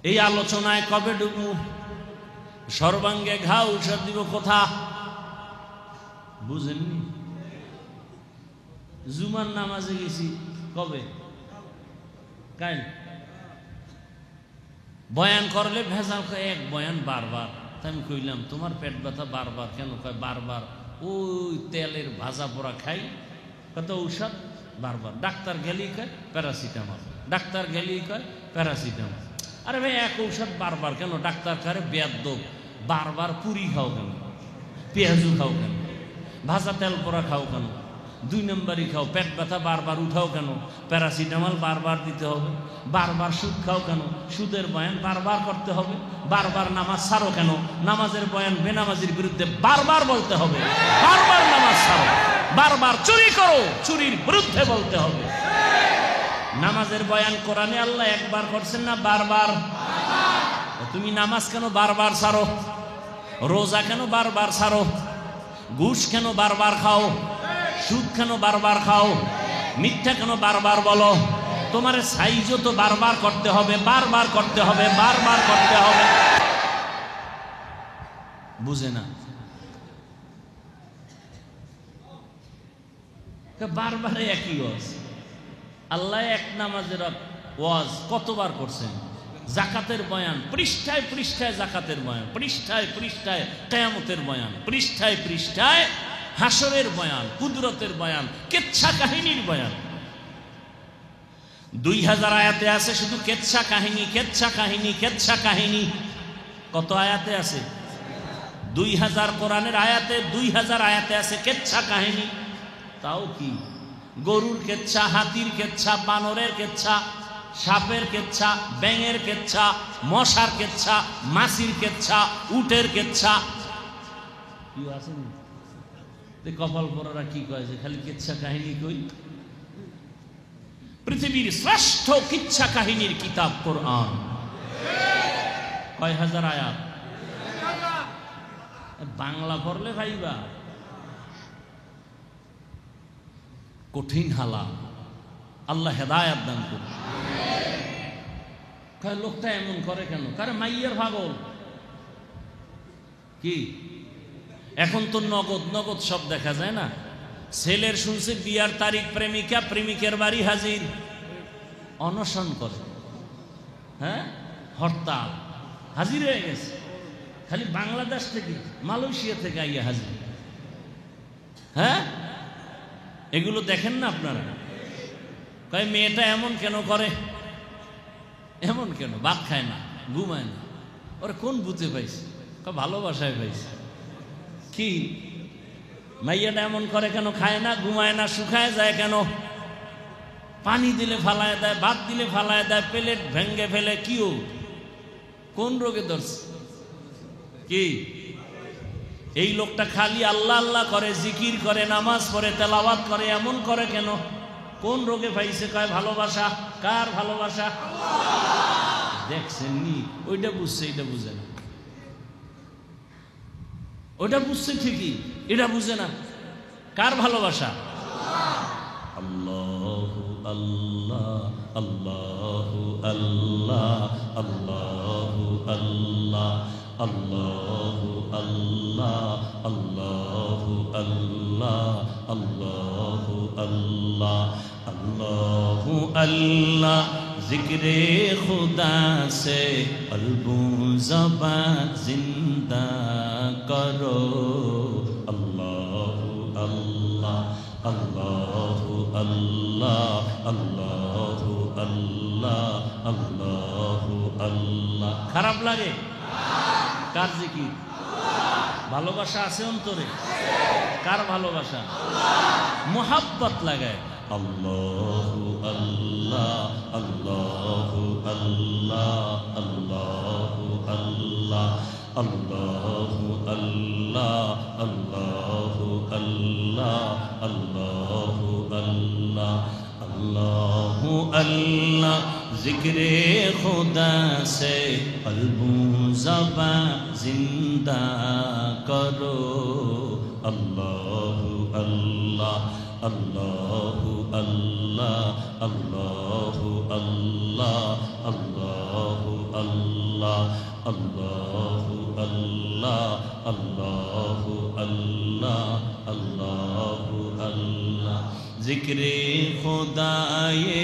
এই আলোচনায় কবে ঢুকবো? সর্বাঙ্গে ঘা ঔষধ দিব কোথা? বুঝেননি? জুমার নামাজে গেছি কবে? কাল। বয়ান করলে ভেজাল, এক বয়ান বারবার। আমি কইলাম তোমার পেট ব্যথা বারবার কেন? কয় বারবার ওই তেলের ভাজা পোড়া খাই, কত ঔষধ বারবার। ডাক্তার গেলেই কয় প্যারাসিটামল, ডাক্তার গেলেই কয় প্যারাসিটামল। আরে ভাই এক ঔষধ বারবার কেন? ডাক্তার কারে বেয়াদ্দব, বারবার পুরি খাও কেন? পেঁয়াজু খাও কেন? ভাজা তেল পোড়া খাও কেন? 2 নম্বরই খাও। পেট ব্যথা বারবার উঠাও কেন? প্যারাসিটামল বারবার দিতে হবে। বারবার সুদ খাও কেন? সুদের বয়ান বারবার করতে হবে। বারবার নামাজ ছাড়ো কেন? নামাজের বয়ান বেনামাজির বিরুদ্ধে বারবার বলতে হবে। বারবার নামাজ ছাড়ো। বারবার চুরি করো, চুরির বিরুদ্ধে বলতে হবে। নামাজের বয়ান কোরআনে আল্লাহ একবার করছেন না বারবার? তুমি নামাজ কেন বারবার ছাড়ো? রোজা কেন বারবার ছাড়ো? ঘুষ কেন বারবার খাও? সুদ কেন বারবার খাও? মিথ্যা কেন বারবার বলো? তোমার সাইজও তো বারবার করতে হবে, বারবার করতে হবে, বারবার করতে হবে। বুঝে না, বারবারে একই ওয়াজ। আল্লাহ এক নামাজের ওয়াজ কতবার করছেন? জাকাতের বয়ান পৃষ্ঠায় পৃষ্ঠায়, জাকাতের বয়ান পৃষ্ঠায় পৃষ্ঠায়, কিয়ামতের বয়ান পৃষ্ঠায় পৃষ্ঠায়, হাসরের বয়ান, কুদরতের বয়ান, কেচ্ছা কাহিনীর বয়ান। 2000 আয়াতে আছে শুধু কেচ্ছা কাহিনী, কেচ্ছা কাহিনী, কেচ্ছা কাহিনী। কত আয়াতে আছে? 2000 কোরআনের আয়াতে, 2000 আয়াতে আছে কেচ্ছা কাহিনী। তাও কি গরুর কেচ্ছা, হাতির কেচ্ছা, বানরের কেচ্ছা, সাপের কেচ্ছা, ব্যাঙের কেচ্ছা, মশার কেচ্ছা, মাছির কেচ্ছা, উটের কেচ্ছা। কি আছে কপাল পরারা কি কয় যে খালি কেচ্ছা কাহিনী কই? পৃথিবীর শ্রেষ্ঠ কিচ্ছা কাহিনীর কিতাব কোরআন। কয় হাজার আয়াত? বাংলা পড়লে ভাইবা কঠিন হালা। আল্লাহ হেদায়েত দান করুন। লোকটা এমন করে কেন? কারণ মাইয়ার পাগল। কি এখন তো নগদ নগদ সব দেখা যায় না? ছেলের শুনছে বিয়ার তারিখ, প্রেমিকা প্রেমিকের বাড়ি হাজির, অনশন করে, হ্যাঁ হরতাল, হাজির হয়ে গেছে। খালি বাংলাদেশ থেকে, মালয়েশিয়া থেকে আইয়া হাজির। হ্যাঁ এগুলো দেখেন না আপনারা? কয় মেয়েটা এমন কেন করে? এমন কেন? ভাত খায় না, ঘুমায় না। ওরা কোন বুঝে পাইছে? ভালোবাসায় পাইছে। কি মাইয়াটা এমন করে কেন? খায় না, ঘুমায় না, শুকায় যায় কেন? পানি দিলে ফালায় দেয়, ভাত দিলে ফালায় দেয়, প্লেট ভেঙ্গে ফেলে। কিও কোন রোগে ধরছে? কি এই লোকটা খালি আল্লাহ আল্লাহ করে, জিকির করে, নামাজ পড়ে, তেলাওয়াত করে, এমন করে কেন? কোন রোগে পাইছে? কয় ভালোবাসা। কার ভালোবাসা? দেখছেন নি? ওইটা বুঝছে, এটা বুঝে না। ওইটা বুঝছে ঠিকই, এটা বুঝে না। কার ভালোবাসা? আল্লাহ আল্লাহ আল্লাহ আল্লাহ আল্লাহ আল্লাহ আল্লাহ আল্লাহ আল্লাহ আল্লাহ আল্লাহ আল্লাহ আল্লাহ আল্লাহ। জিক্রে খুদা সে কলবু জবান জিন্দা করো। আল্লাহ আল্লাহ আল্লাহ আল্লাহ আল্লাহ আল্লাহ আল্লাহ আল্লাহ। খারাপ লাগে? কার জিকির? ভালোবাসা আছে অন্তরে? কার ভালোবাসা? মোহাব্বত লাগায়। আল্লাহ আল্লাহ আল্লাহ আল্লাহ আল্লাহ আল্লাহ আল্লাহ আল্লাহ আল্লাহ আল্লাহ আল্লাহ আল্লাহ আল্লাহ আল্লাহ। জিক্রে খুদা সে কলবু জবান জিন্দা করো। আল্লাহ আল্লাহ আল্লাহ আল্লাহ আল্লাহ আল্লাহ আল্লাহ আল্লাহ আল্লাহ আল্লাহ আল্লাহ আল্লাহ আল্লাহ আল্লাহ। জিক্রে খুদায়ে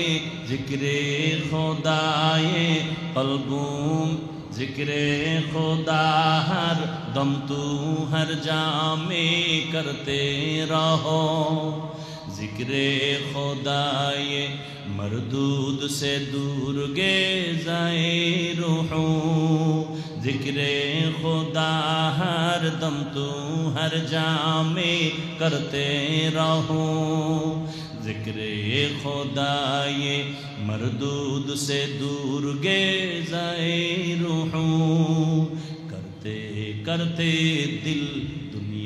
জিক্রে খুদায়ে কলবুম जिक्रे खुदा हर दम तू हर जामे करते रहो। जिक्रे खुदा ये मरदूद से दूर गे जाए रूहू। जिक्रे खुदा हर दम तू हर जामे करते रहो। जिक्रे खुदा ये मरदूद से दूर गे जाए रूहू। करते करते दिल दुनिया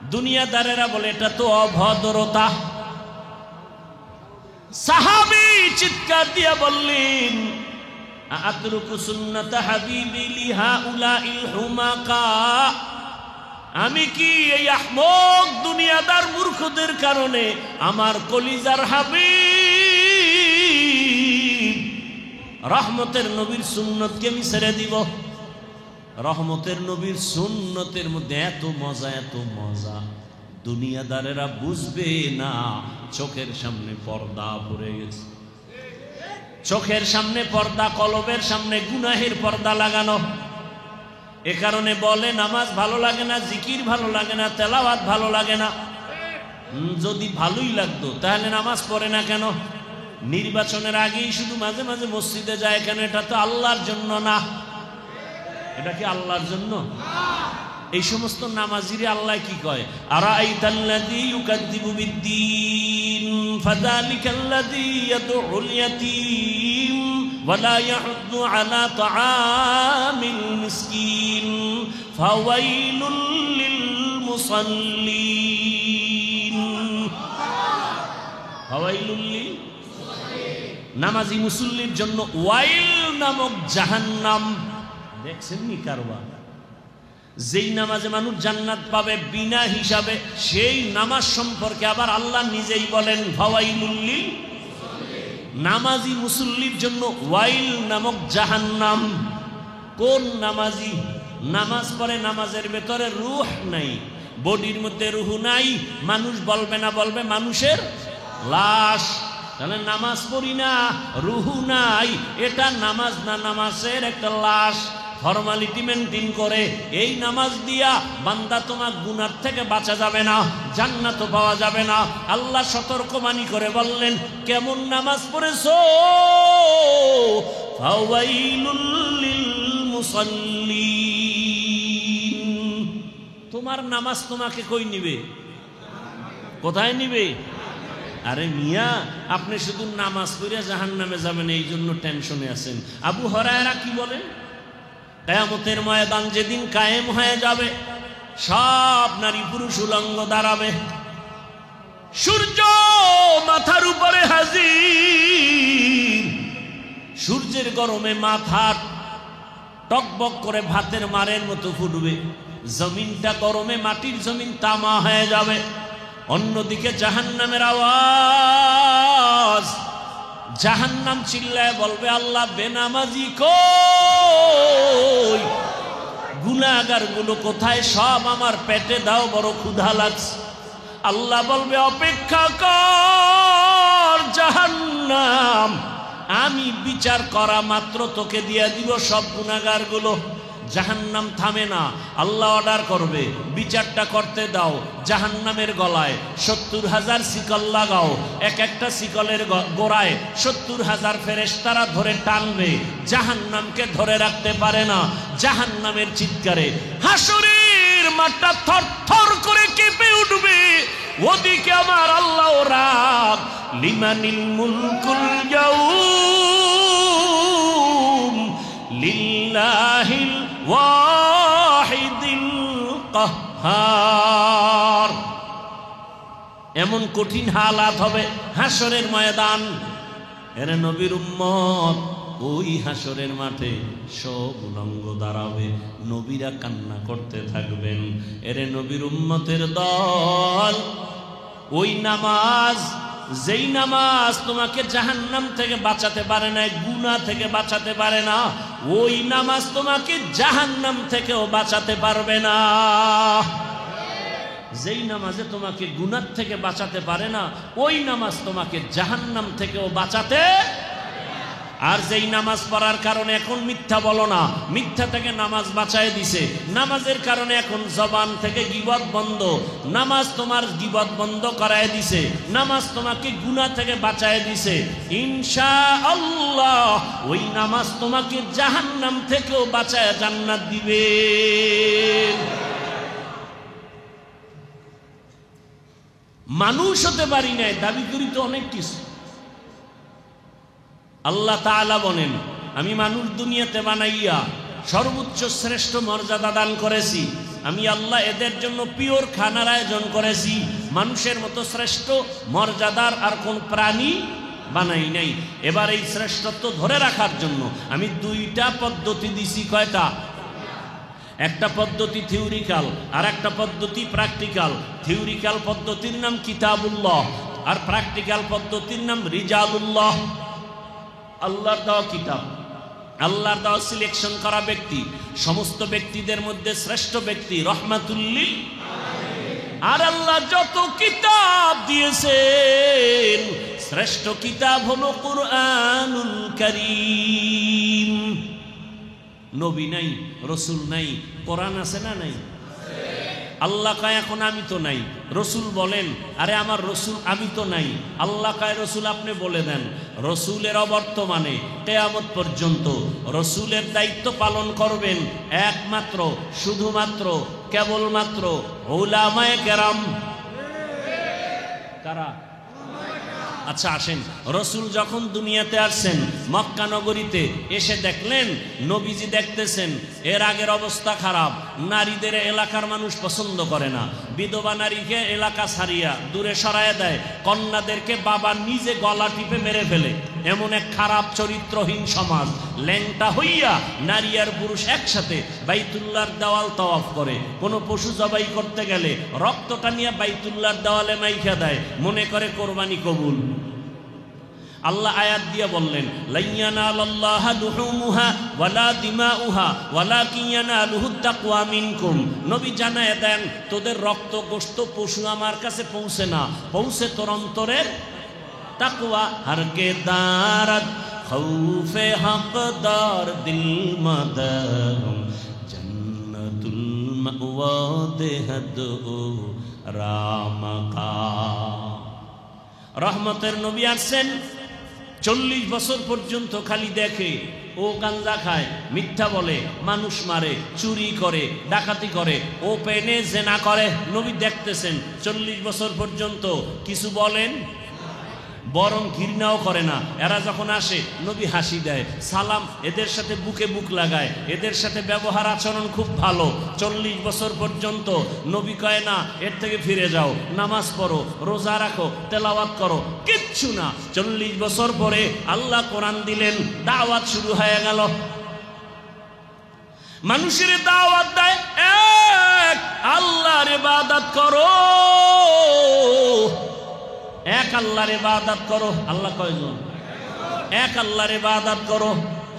দুনিয়াদারেরা বলে এটা তো অভদ্রতা। সাহাবী চিৎকার দিয়ে বললেন, আতরুকু সুন্নাত হাবিবি লিহাউলাইল হুমাকা, আমি কি এই আহমক দুনিয়াদার মূর্খদের কারণে আমার কলিজার হাবিব রহমতের নবীর সুন্নতকে আমি ছেড়ে দিব? রহমতের নবীর সুন্নতের মধ্যে এত মজা, এত মজা, দুনিয়াদারেরা বুঝবে না। চোখের সামনে পর্দা পড়ে গেছে, চোখের সামনে পর্দা, কলবের সামনে গুনাহের পর্দা লাগানো। এ কারণে বলে নামাজ ভালো লাগে না, জিকির ভালো লাগে না, তেলাওয়াত ভালো লাগে না। যদি ভালোই লাগতো তাহলে নামাজ পড়ে না কেন? নির্বাচনের আগেই শুধু মাঝে মাঝে মসজিদে যায় কেন? এটা তো আল্লাহর জন্য না। এটা কি আল্লাহর জন্য? এই সমস্ত নামাজিরে আল্লাহ কি কয়? আরাআইতাল্লাযী ইউকাযযিবু বিদ্দীন ফাযালিকাল্লাযী ইয়াদউল ইয়াতীম ওয়ালা ইয়াহুদ্দু আলা তাআমিল মিসকিন ফাওয়াইলুল লিল মুসাল্লিন। ফাওয়াইলুল লিল নামাজি মুসল্লির জন্য ওয়াইল নামক জাহান্নাম। দেখছেন নি কারবার? যেই নামাজে মানুষ জান্নাত পাবে বিনা হিসাবে, সেই নামাজ সম্পর্কে আবার আল্লাহ নিজেই বলেন ফাওয়াইলুল লিল নামাজি মুসল্লির জন্য ওয়াইল নামক জাহান্নাম। কোন নামাজি নামাজ পড়ে, নামাজের ভেতরে রূহ নাই, বডির মধ্যে রূহ নাই, মানুষ বলবে না, বলবে মানুষের লাশ। তাহলে নামাজ পড়ি না, রূহ নাই, এটা নামাজ না, নামাজের একটা লাশ। ফর্মালিটি মেনটেন করে এই নামাজ দিয়া বান্দা তোমার গুনাহ থেকে বাঁচা যাবে না, জান্নাতও পাওয়া যাবে না। আল্লাহ সতর্কবাণী করে বললেন, কেমন নামাজ পড়েছো? ফাওয়াইলুল লিল মুসাল্লিন। তোমার নামাজ তোমাকে কই নিবে? কোথায় নিবে? আরে মিয়া, আপনি শুধু নামাজ পড়ে জাহান্নামে যাবেন এই জন্য টেনশনে আছেন। আবু হুরায়রা কি বলেন? কিয়ামতের ময়দান যেদিন কায়েম হয়ে যাবে, সব নারী পুরুষ উলঙ্গ দাঁড়াবে, সূর্য মাথার উপরে হাজির। সূর্যের গরমে মাথা টকবক করে ভাতের মারের মতো ফুটবে, জমিনটা গরমে মাটির জমিন তামা হয়ে যাবে। অন্যদিকে জাহান্নামের আওয়াজ, জাহান্নাম চিল্লায় বলবে, আল্লাহ বেনামাজি কই, গুনাহগার গুলো কোথায়? সব আমার পেটে দাও, বড় ক্ষুধা লাগছে। আল্লাহ বলবে, অপেক্ষা কর জাহান্নাম, আমি বিচার করা মাত্র তোকে দিয়ে দিব সব গুনাহগার গুলো। জাহান্নাম থামে না, আল্লাহ অর্ডার করবে, বিচারটা করতে দাও। জাহান্নামের গলায় ৭০,০০০ শিকল লাগাও, এক একটা শিকলের গোড়ায় ৭০,০০০ ফেরেশতারা ধরে টানবে, জাহান্নামকে ধরে রাখতে পারে না। জাহান্নামের চিৎকারে হাসরের মাঠটা থরথর করে কেঁপে উঠবে। ওদিকে আমার আল্লাহ রাগ, লিমানিল মুলকুল ইয়াউম লিল্লাহিল ওয়াহিদিল কাহ্হার। এমন কঠিন হালাত হবে হাসরের ময়দান। এরে নবীর উম্মত, ওই হাসরের মাঠে সব উলঙ্গ দাঁড়াবে, নবীরা কান্না করতে থাকবেন। এরে নবীর উম্মতের দল, ওই নামাজ, যেই নামাজ তোমাকে জাহান্নাম থেকে বাঁচাতে পারে না, গুনাহ থেকে বাঁচাতে পারে না, ওই নামাজ তোমাকে জাহান্নাম থেকেও বাঁচাতে পারবে না। যেই নামাজে তোমাকে গুনাহ থেকে বাঁচাতে পারে না, ওই নামাজ তোমাকে জাহান্নাম থেকেও বাঁচাতে। আর যেই নামাজ পড়ার কারণে এখন মিথ্যা বলো না, মিথ্যা থেকে নামাজ বাঁচায় দিছে। নামাজের কারণে এখন জবান থেকে গীবত বন্ধ, নামাজ তোমার গীবত বন্ধ করায় দিছে। নামাজ তোমাকে গুনাহ থেকে বাঁচায় দিছে। ইনশাআল্লাহ ওই নামাজ তোমাকে জাহান্নাম থেকেও বাঁচায় জান্নাত দিবে। মানুষ হতে পারি নাই, দাবি করি তো অনেক কিছু। আল্লাহ তাআলা বলেন, আমি মানুষ দুনিয়াতে বানাইয়া সর্বোচ্চ শ্রেষ্ঠ মর্যাদা দান করেছি। আমি আল্লাহ এদের জন্য পিওর খানার আয়োজন করেছি। মানুষের মতো শ্রেষ্ঠ মর্যাদার আর কোন প্রাণী বানাই নাই। এবার এই শ্রেষ্ঠত্ব ধরে রাখার জন্য আমি দুইটা পদ্ধতি দিছি। কয়টা? একটা পদ্ধতি থিওরিক্যাল আর একটা পদ্ধতি প্র্যাকটিক্যাল। থিওরিক্যাল পদ্ধতির নাম কিতাবুল্লাহ আর প্র্যাকটিক্যাল পদ্ধতির নাম রিজালুল্লাহ। আল্লাহর দেওয়া কিতাব, আল্লাহর দেওয়া সিলেকশন করা ব্যক্তি, সমস্ত ব্যক্তিদের মধ্যে শ্রেষ্ঠ ব্যক্তি রহমাতুল্লিল। আর আল্লাহ যত কিতাব দিয়েছেন শ্রেষ্ঠ কিতাব হলো কুরআনুল কারীম। নবী নাই, রসুল নাই, কোরআন আছে না নাই? আল্লাহ কয় এখন আমি তো নাই। রসুল বলেন আরে আমার রসুল আমি তো নাই। আল্লাহ কয় রসুল আপনি বলে দেন। রসুলের অবর্তমানে কিয়ামত পর্যন্ত রসুলের দায়িত্ব পালন করবেন একমাত্র শুধুমাত্র কেবলমাত্র উলামায়ে কেরাম। কারা? আচ্ছা আসেন, রসুল যখন দুনিয়াতে আসছেন মক্কা নগরীতে এসে দেখলেন নবীজি দেখতেছেন এর আগের অবস্থা খারাপ। নারীদের এলাকার মানুষ পছন্দ করে না, বিধবা নারীকে এলাকা ছাড়িয়া দূরে সরায় দেয়, কন্যাদেরকে বাবা নিজে গলা টিপে মেরে ফেলে। এমন এক খারাপ চরিত্রহীন সমাজ। ল্যাংটা হইয়া নারী আর পুরুষ একসাথে বাইতুল্লাহর দেওয়াল তাওয়াফ করে। কোনো পশু জবাই করতে গেলে রক্তটা নিয়ে বাইতুল্লাহর দেওয়ালে মাইখা দেয়, মনে করে কোরবানি কবুল। আল্লাহ আয়াত দিয়ে বললেন লাইয়ানালাল্লাহা লুহুমুহা ওয়ালা দিমাউহা ওয়ালাকিন ইয়ানালুহুত তাকওয়া মিনকুম। নবী জানায় দেন তোদের রক্ত গোশত পশু আমার কাছে পৌঁছে না, পৌঁছে তোর অন্তরের তাকওয়া। হরকে দারত খৌফে হকদার দিল মাদারুম জান্নাতুল মাওয়া দেহদ রামকা। রহমতের নবী আসছেন, 40 বছর পর্যন্ত খালি দেখে ও গাঞ্জা খায়, মিথ্যা বলে, মানুষ মারে, চুরি করে, ডাকাতি করে, ও পেনে জেনা করে। নবী দেখতেছেন 40 বছর পর্যন্ত কিছু বলেন, বরং ঘৃণাও করে না। এরা যখন আসে নবী হাসি দেয়, সালাম, এদের সাথে বুকে বুক লাগায়, এদের সাথে ব্যবহার আচরণ খুব ভালো। 40 বছর পর্যন্ত নবী কয় না এর থেকে ফিরে যাও, নামাজ পড়ো, রোজা রাখো, তেলাওয়াত করো, কিচ্ছু না। 40 বছর পরে আল্লাহ কোরআন দিলেন, দাওয়াত শুরু হয়ে গেল। মানুষের দাওয়াত দেয় এক আল্লাহর ইবাদত করো, এক আল্লাহর ইবাদত করো। আল্লাহ কয়জন? এক আল্লাহর ইবাদত করো।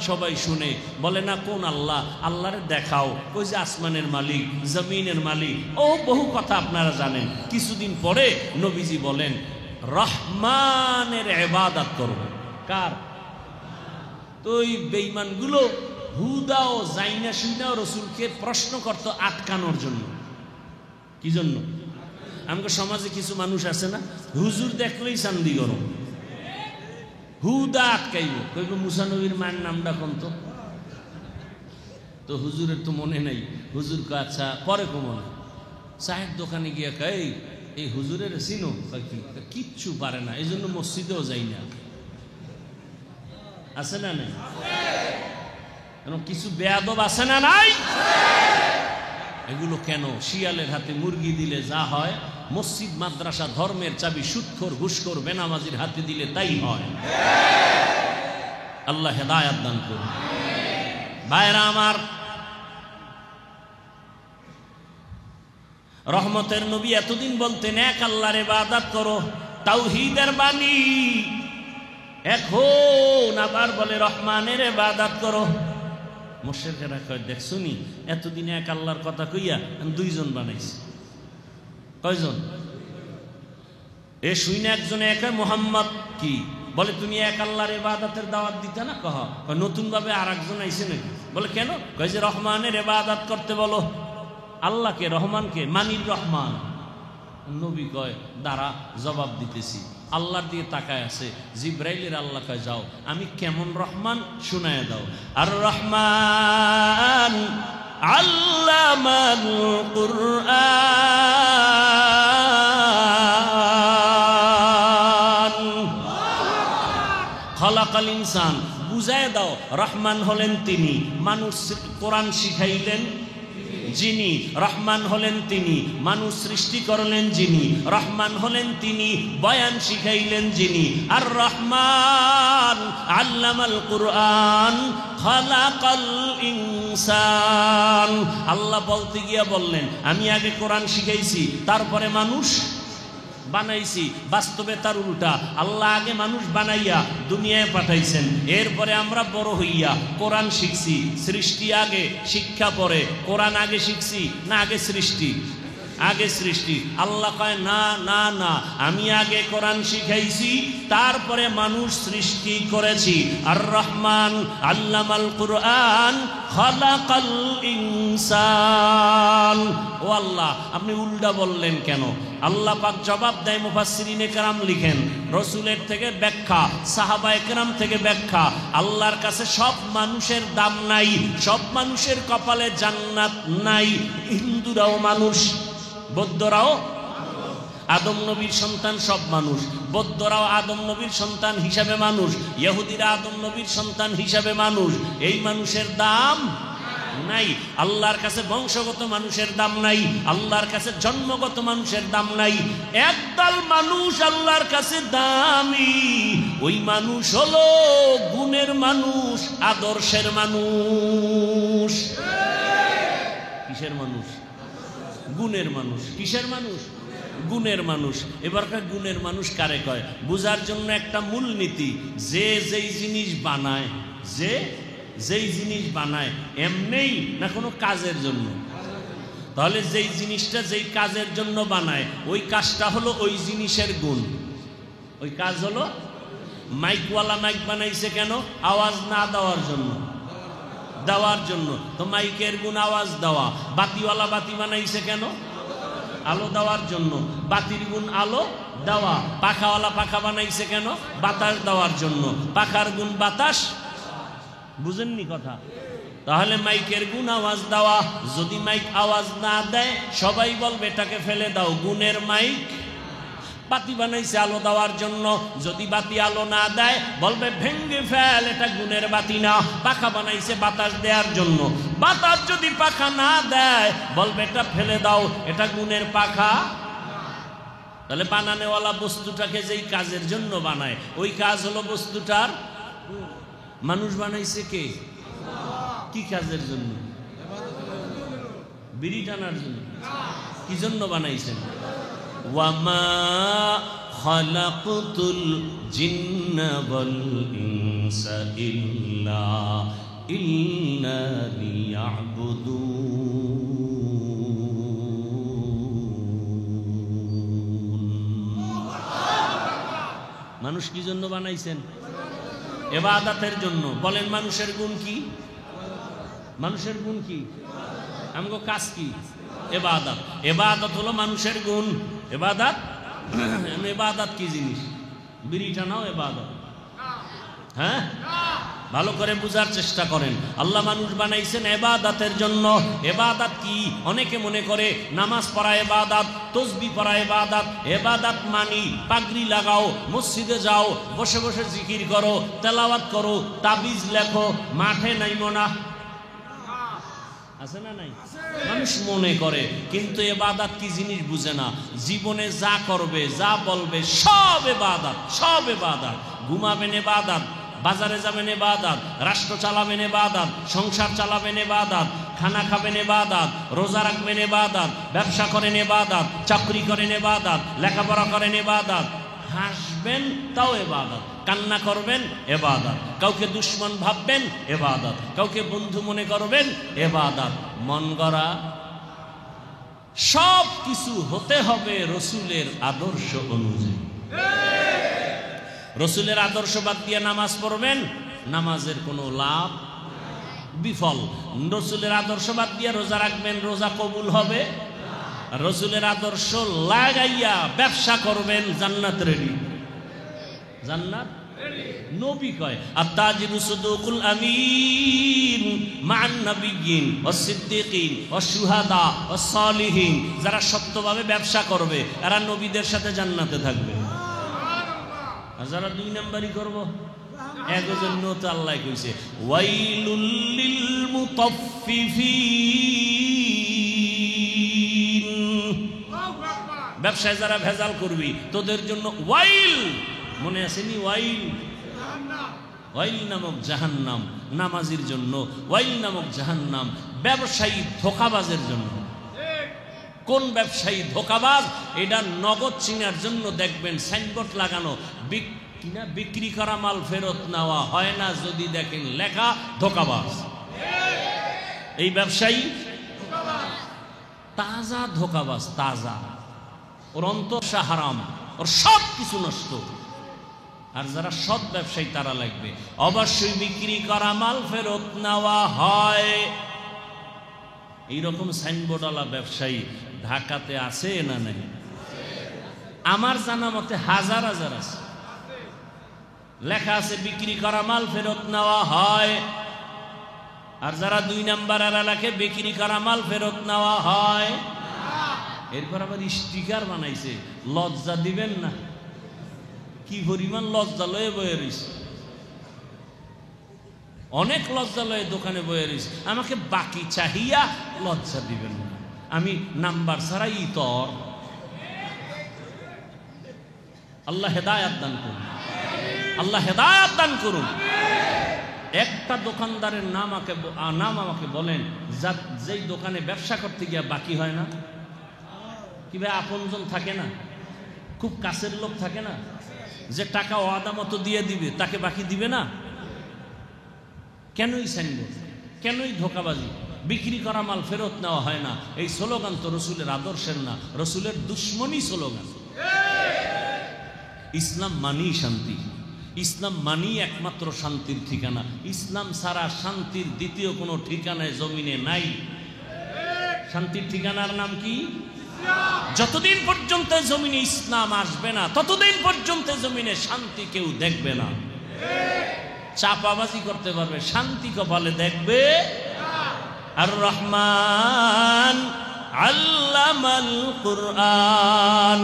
সবাই শুনে বলে না কোন আল্লাহ? আল্লাহরে দেখাও। কই যে আসমানের মালিক, জমিনের মালিক, ও বহু কথা আপনারা জানেন। কিছুদিন পরে নবীজি বলেন রহমানের ইবাদত করো। কার? তো ওই বেঈমানগুলো হুদা ও জাইনা শুনা রসুলকে প্রশ্ন করত আটকানোর জন্য। কি জন্য? আমাদের সমাজে কিছু মানুষ আছে না, হুজুর দেখলেই চান্দি গরম, হুদা আটকাইব, কইব মুসা নবীর মায়ের নামটা কোন তো হুজুরের তো মনে নাই। হুজুর কে আচ্ছা পরে কমনে চায়ের দোকানে গিয়ে কই এই হুজুরের চিনো? কিচ্ছু পারে না, এই জন্য মসজিদেও যাই না। আছে না নাই? কিছু বেয়াদব আছে না নাই? এগুলো কেন? শিয়ালের হাতে মুরগি দিলে যা হয়, মসজিদ মাদ্রাসা ধর্মের চাবি সুদখোর ঘুষখোর বেনামাজির হাতে দিলে তাই হয়। আল্লাহ হেদায়াত দান করুন। ভাইরা আমার, রহমতের নবী এতদিন বলতেন এক আল্লাহর ইবাদত করো, তাওহীদের বাণী। এখন আবার বলে রহমানের ইবাদত করো। মুশরিকরা কয় দেখছুনি এতদিন এক আল্লাহর কথা কইয়া আমি 2 জন বানাইছি। কয়জন? এ শুইনা একজনে একা মুহাম্মদ কি বলে তুমি এক আল্লাহর ইবাদতের দাওয়াত দিতে না? কহ নতুন ভাবে আরেকজন আইছে নাকি? বলে কেন? কয় যে রহমানের ইবাদত করতে বলো। আল্লাহকে, রহমানকে, মানির রহমান। নবী কয় দাঁড়া জবাব দিতেছি। আল্লাহর দিয়ে তাকায় আছে, জিব্রাইলের আল্লাহ কয় যাও আমি কেমন রহমান শুনায় দাও। আর রহমান আল্লামাল কুরআন খালাকাল ইনসান, বুঝায় দাও রহমান হলেন তিনি, মানুষ কোরআন শিখাইলেন যিনি রহমান হলেন তিনি, মানুষ সৃষ্টি করলেন যিনি রহমান হলেন তিনি, বয়ান শিখাইলেন যিনি আর রহমান, আল্লামাল কুরআন খালাকাল ইনসান। আল্লাহ বলতে গিয়া বললেন আমি আগে কোরআন শিখাইছি তারপরে মানুষ বানাইছি। বাস্তবে তার উল্টা, আল্লাহ আগে মানুষ বানাইয়া দুনিয়ায় পাঠাইছেন, এরপরে আমরা বড় হইয়া কোরআন শিখছি। সৃষ্টি আগে শিক্ষা পরে, কোরআন আগে শিখছি না আগে সৃষ্টি? আগে সৃষ্টি। আল্লাহ কয় না না না, আমি আগে কোরআন শিখাইছি তারপরে মানুষ সৃষ্টি করেছি। আর রহমান আল্লামাল কুরআন খালাকাল ইনসান। ও আল্লাহ আপনি উল্টা বললেন কেন? আল্লাহ পাক জবাব দেয়, মুফাসসিরিনে কেরাম লিখেন, রসুলের থেকে ব্যাখ্যা, সাহাবায়ে কেরাম থেকে ব্যাখ্যা, আল্লাহর কাছে সব মানুষের দাম নাই, সব মানুষের কপালে জান্নাত নাই। হিন্দুরাও মানুষ, বৌদ্ধরাও আদম নবীর সন্তান, সব মানুষ। বৌদ্ধরাও আদম নবীর সন্তান হিসাবে মানুষ, ইহুদিরা আদম নবীর সন্তান হিসাবে মানুষ। এই মানুষের দাম নাই। আল্লাহর কাছে বংশগত মানুষের দাম নাই, আল্লাহর কাছে জন্মগত মানুষের দাম নাই। একদল মানুষ আল্লাহর কাছে দামি, ওই মানুষ হলো গুণের মানুষ, আদর্শের মানুষ। কিসের মানুষ? গুণের মানুষ। কিসের মানুষ? গুণের মানুষ। এবারকার গুণের মানুষ কারে কয়? বুঝার জন্য একটা মূলনীতি, যে যেই জিনিস বানায়, যে যেই জিনিস বানায় এমনিই না কোনো কাজের জন্য? তাহলে যেই জিনিসটা যেই কাজের জন্য বানায় ওই কাজটা হলো ওই জিনিসের গুণ। ওই কাজ হলো, মাইকওয়ালা মাইক বানাইছে কেন? আওয়াজ না দেওয়ার জন্য, দেওয়ার জন্য। তো মাইকের গুণ আওয়াজ দেওয়া। বাতিওয়ালা বাতি বানাইছে কেন? আলো দেওয়ার জন্য। বাতির গুণ আলো দেওয়া। পাখাওয়ালা পাখা বানাইছে কেন? বাতাস দেওয়ার জন্য। পাখার গুণ বাতাস। বুঝেননি কথা? তাহলে মাইকের গুণ আওয়াজ দেওয়া। যদি মাইক আওয়াজ না দেয় সবাই বলবে এটাকে ফেলে দাও, গুণের মাইক। বাতি বানাইছে আলো দেওয়ার জন্য, যদি বাতি আলো না দেয় বলবে ভেঙ্গে ফেল, এটা গুণের বাতি না। পাখা বানাইছে বাতাস দেওয়ার জন্য, বাতাস যদি পাখা না দেয় বলবে এটা ফেলে দাও, এটা গুণের পাখা। তাহলে বানানেওয়ালা বস্তুটাকে যেই কাজের জন্য বানায় ওই কাজ হলো বস্তুটার। মানুষ বানাইছে কে? কি কাজের জন্য? বিড়ি টানার জন্য? কি জন্য বানাইছেন? ওয়ামা খালাকতুল জিন্না ওয়াল ইনসা ইল্লা লিয়াবুদুন। মানুষ কি জন্য বানাইছেন? ইবাদতের জন্য। বলেন মানুষের গুণ কি? মানুষের গুণ কি? আমগো কাজ কি? ইবাদত। ইবাদত হলো মানুষের গুণ। ইবাদত, ইবাদত কি জিনিস? বিড়ি টানাও ইবাদত? হ্যাঁ, ভালো করে বুঝার চেষ্টা করেন। আল্লাহ মানুষ বানাইছেন ইবাদতের জন্য। ইবাদত কি? অনেকে মনে করে নামাজ পড়া ইবাদত, তাসবিহ পড়া ইবাদত। ইবাদত মানি পাগড়ি লাগাও, মসজিদে যাও, বসে বসে জিকির করো, তেলাওয়াত করো, তাবিজ লেখো, মাঠে নাইমো না। আছে না নাই? মানুষ মনে করে, কিন্তু ইবাদত কি জিনিস বুঝে না। জীবনে যা করবে, যা বলবে সব ইবাদত, সব ইবাদত। ঘুমাবেন ইবাদত, বাজারে যাবেন ইবাদত, রাষ্ট্র চালাবেন ইবাদত, সংসার চালাবেন ইবাদত, খানা খাবেন ইবাদত, রোজা রাখবেন ইবাদত, ব্যবসা করেন ইবাদত, চাকরি করেন ইবাদত, লেখাপড়া করেন ইবাদত, হাসবেন তাও ইবাদত, কান্না করবেন ইবাদত, কাউকে দুশ্মন ভাববেন ইবাদত, কাউকে বন্ধু মনে করবেন ইবাদত। মন গড়া সব কিছু হতে হবে রসুলের আদর্শ অনুযায়ী। রসুলের আদর্শ বাদ দিয়ে নামাজ পড়বেন, নামাজের কোনো লাভ, বিফল। রসুলের আদর্শ বাদ দিয়ে রোজা রাখবেন, রোজা কবুল হবে। রসুলের আদর্শ লাগাইয়া ব্যবসা করবেন, জান্নাত রেডি। জান্নাত নবী কয় আত-তাজিরু সুদুকুল আমিন মান নবিয়্যিন ওয়াস সিদ্দিকিন ওয়াস শুহাদা ওয়াস সালিহিন। যারা সত্যভাবে ব্যবসা করবে এরা নবীদের সাথে জান্নাতে থাকবে। আর যারা দুই নাম্বারই করব, একজন্য তো আল্লাহ কইছে ওয়াইলুল লিল মুতাফফিফিন। ব্যবসায় যারা ভেজাল করবি তোদের জন্য ওয়াইল, মনে আসেনি ওয়াইল? ওয়াইল নামক জাহান্নাম নামাজির জন্য, ওয়াইল নামক জাহান্নাম ব্যবসায়ী ধোঁকাবাজের জন্য। কোন ব্যবসায়ী ধোঁকাবাজ? এটা নগদ চিনার জন্য দেখবেন সাইনবোর্ড লাগানো, বিক্রি করা মাল ফেরত নেওয়া হয় না, যদি দেখেন লেখা ধোঁকাবাজ। এই ব্যবসায়ী তাজা ধোঁকাবাজ, তাজা, ওর অন্তরটা হারাম, ওর সব কিছু নষ্ট। আর যারা সৎ ব্যবসায়ী তারা লাগবে অবশ্যই বিক্রি করা মাল ফেরত নেওয়া হয়। এইরকম সাইনবোর্ডওয়ালা ব্যবসায়ী ঢাকাতে আছে না নেই? আমার জানা মতে হাজার হাজার আছে। লেখা আছে বিক্রি করা মাল ফেরত নেওয়া হয়। আর যারা 2 নাম্বার এলাকে বিক্রি করা মাল ফেরত নেওয়া হয়, এরপর আবার স্টিকার বানাইছে, লজ্জা দিবেন না? কি পরিমাণ লজ্জা লয়ে বয়ে রয়েছে, অনেক লজ্জা লয়ে দোকানে বয়ে রয়েছে। আমাকে বাকি চাহিয়া লজ্জা দিবেন না, আমি নাম্বার ছাড়াই ইতর। আল্লাহ হেদায়াত দান করুন, আল্লাহ হেদায়াত দান করুন। একটা দোকানদারের নাম আমাকে বলেন যেই দোকানে ব্যবসা করতে গিয়া বাকি হয় না। কি ভাই, আপনজন থাকে না, খুব কাছের লোক থাকে না, যে টাকা ওয়াদা মতো দিয়ে দিবে, তাকে বাকি দিবে না? কেনই সাইনবোর্ড, কেনই ধোঁকাবাজি? বিক্রি করা মাল ফেরত নেওয়া হয় না, এই স্লোগান তো রসুলের আদর্শের না, রসুলের দুশ্মনী স্লোগান। ইসলাম মানি শান্তি, ইসলাম মানি একমাত্র শান্তির ঠিকানা। ইসলাম ছাড়া শান্তির দ্বিতীয় কোনো ঠিকানায় জমিনে নাই। শান্তির ঠিকানার নাম কি? যতদিন পর্যন্ত জমিনে ইসলাম আসবে না ততদিন পর্যন্ত জমিনে শান্তি কেউ দেখবে না। চাপাবাজি করতে পারবে, শান্তি কপালে দেখবে। আর রহমান আল্লামাল কুরআন।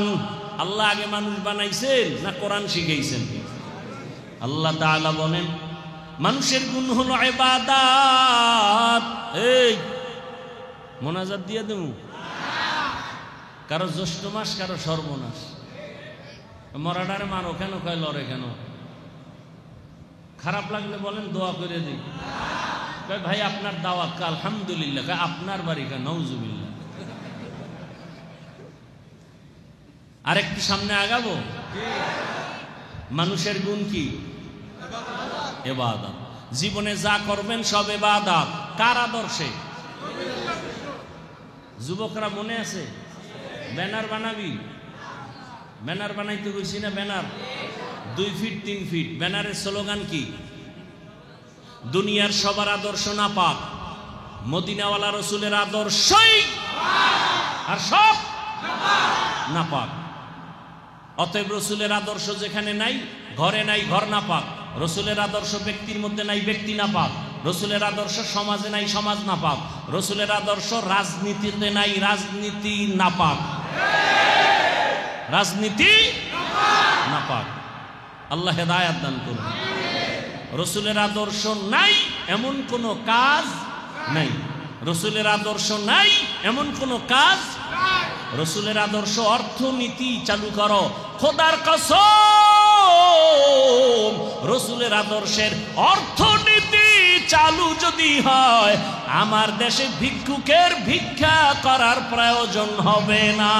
আল্লাহ আগে মানুষ বানাইছেন না কোরআন শিখাইছেন? আল্লাহ তাআলা বলেন মানুষের গুণ হলো ইবাদত। এই মোনাজাত দিয়ে দেব, কারো জ্যৈষ্ঠ মাস, কারো সর্বনাশ। মরাডারে মারো কেন, কয় লড়ে কেন? খারাপ লাগলে বলেন দোয়া করে দিই। কয় ভাই আপনার দাওয়াত, আলহামদুলিল্লাহ। কয় আপনার বাড়ি? কয় নাউজুবিল্লাহ। আরেকটু সামনে আগাবো। মানুষের গুণ কি? ইবাদত। জীবনে যা করবেন সব ইবাদত। কার আদর্শে? যুবকরা মনে আছে? ব্যানার বানাবি, ব্যানার বানাইতে কইছি না? Banner 2 feet 3 feet. ব্যানারের স্লোগান কি? দুনিয়ার সবার আদর্শ নাপাক, মদিনাওয়ালা রসুলের আদর্শই আর সব নাপাক। অতএব রসুলের আদর্শ যেখানে নাই, ঘরে নাই, ঘর নাপাক। রসুলের আদর্শ ব্যক্তির মধ্যে নাই, ব্যক্তি নাপাক। রসুলের আদর্শ সমাজে নাই, সমাজ নাপাক। রসুলের আদর্শ রাজনীতিতে নাই, রাজনীতি নাপাক, রাজনীতি নাপাক। আল্লাহ হেদায়াত দান করুন। রসুলের আদর্শ নাই এমন কোন কাজ নাই, রসুলের আদর্শ নাই এমন কোন কাজ। রসুলের আদর্শ অর্থনীতি চালু করো, খোদার কসম রসুলের আদর্শের অর্থনীতি চালু যদি হয়, আমার দেশে ভিক্ষুকের ভিক্ষা করার প্রয়োজন হবে না।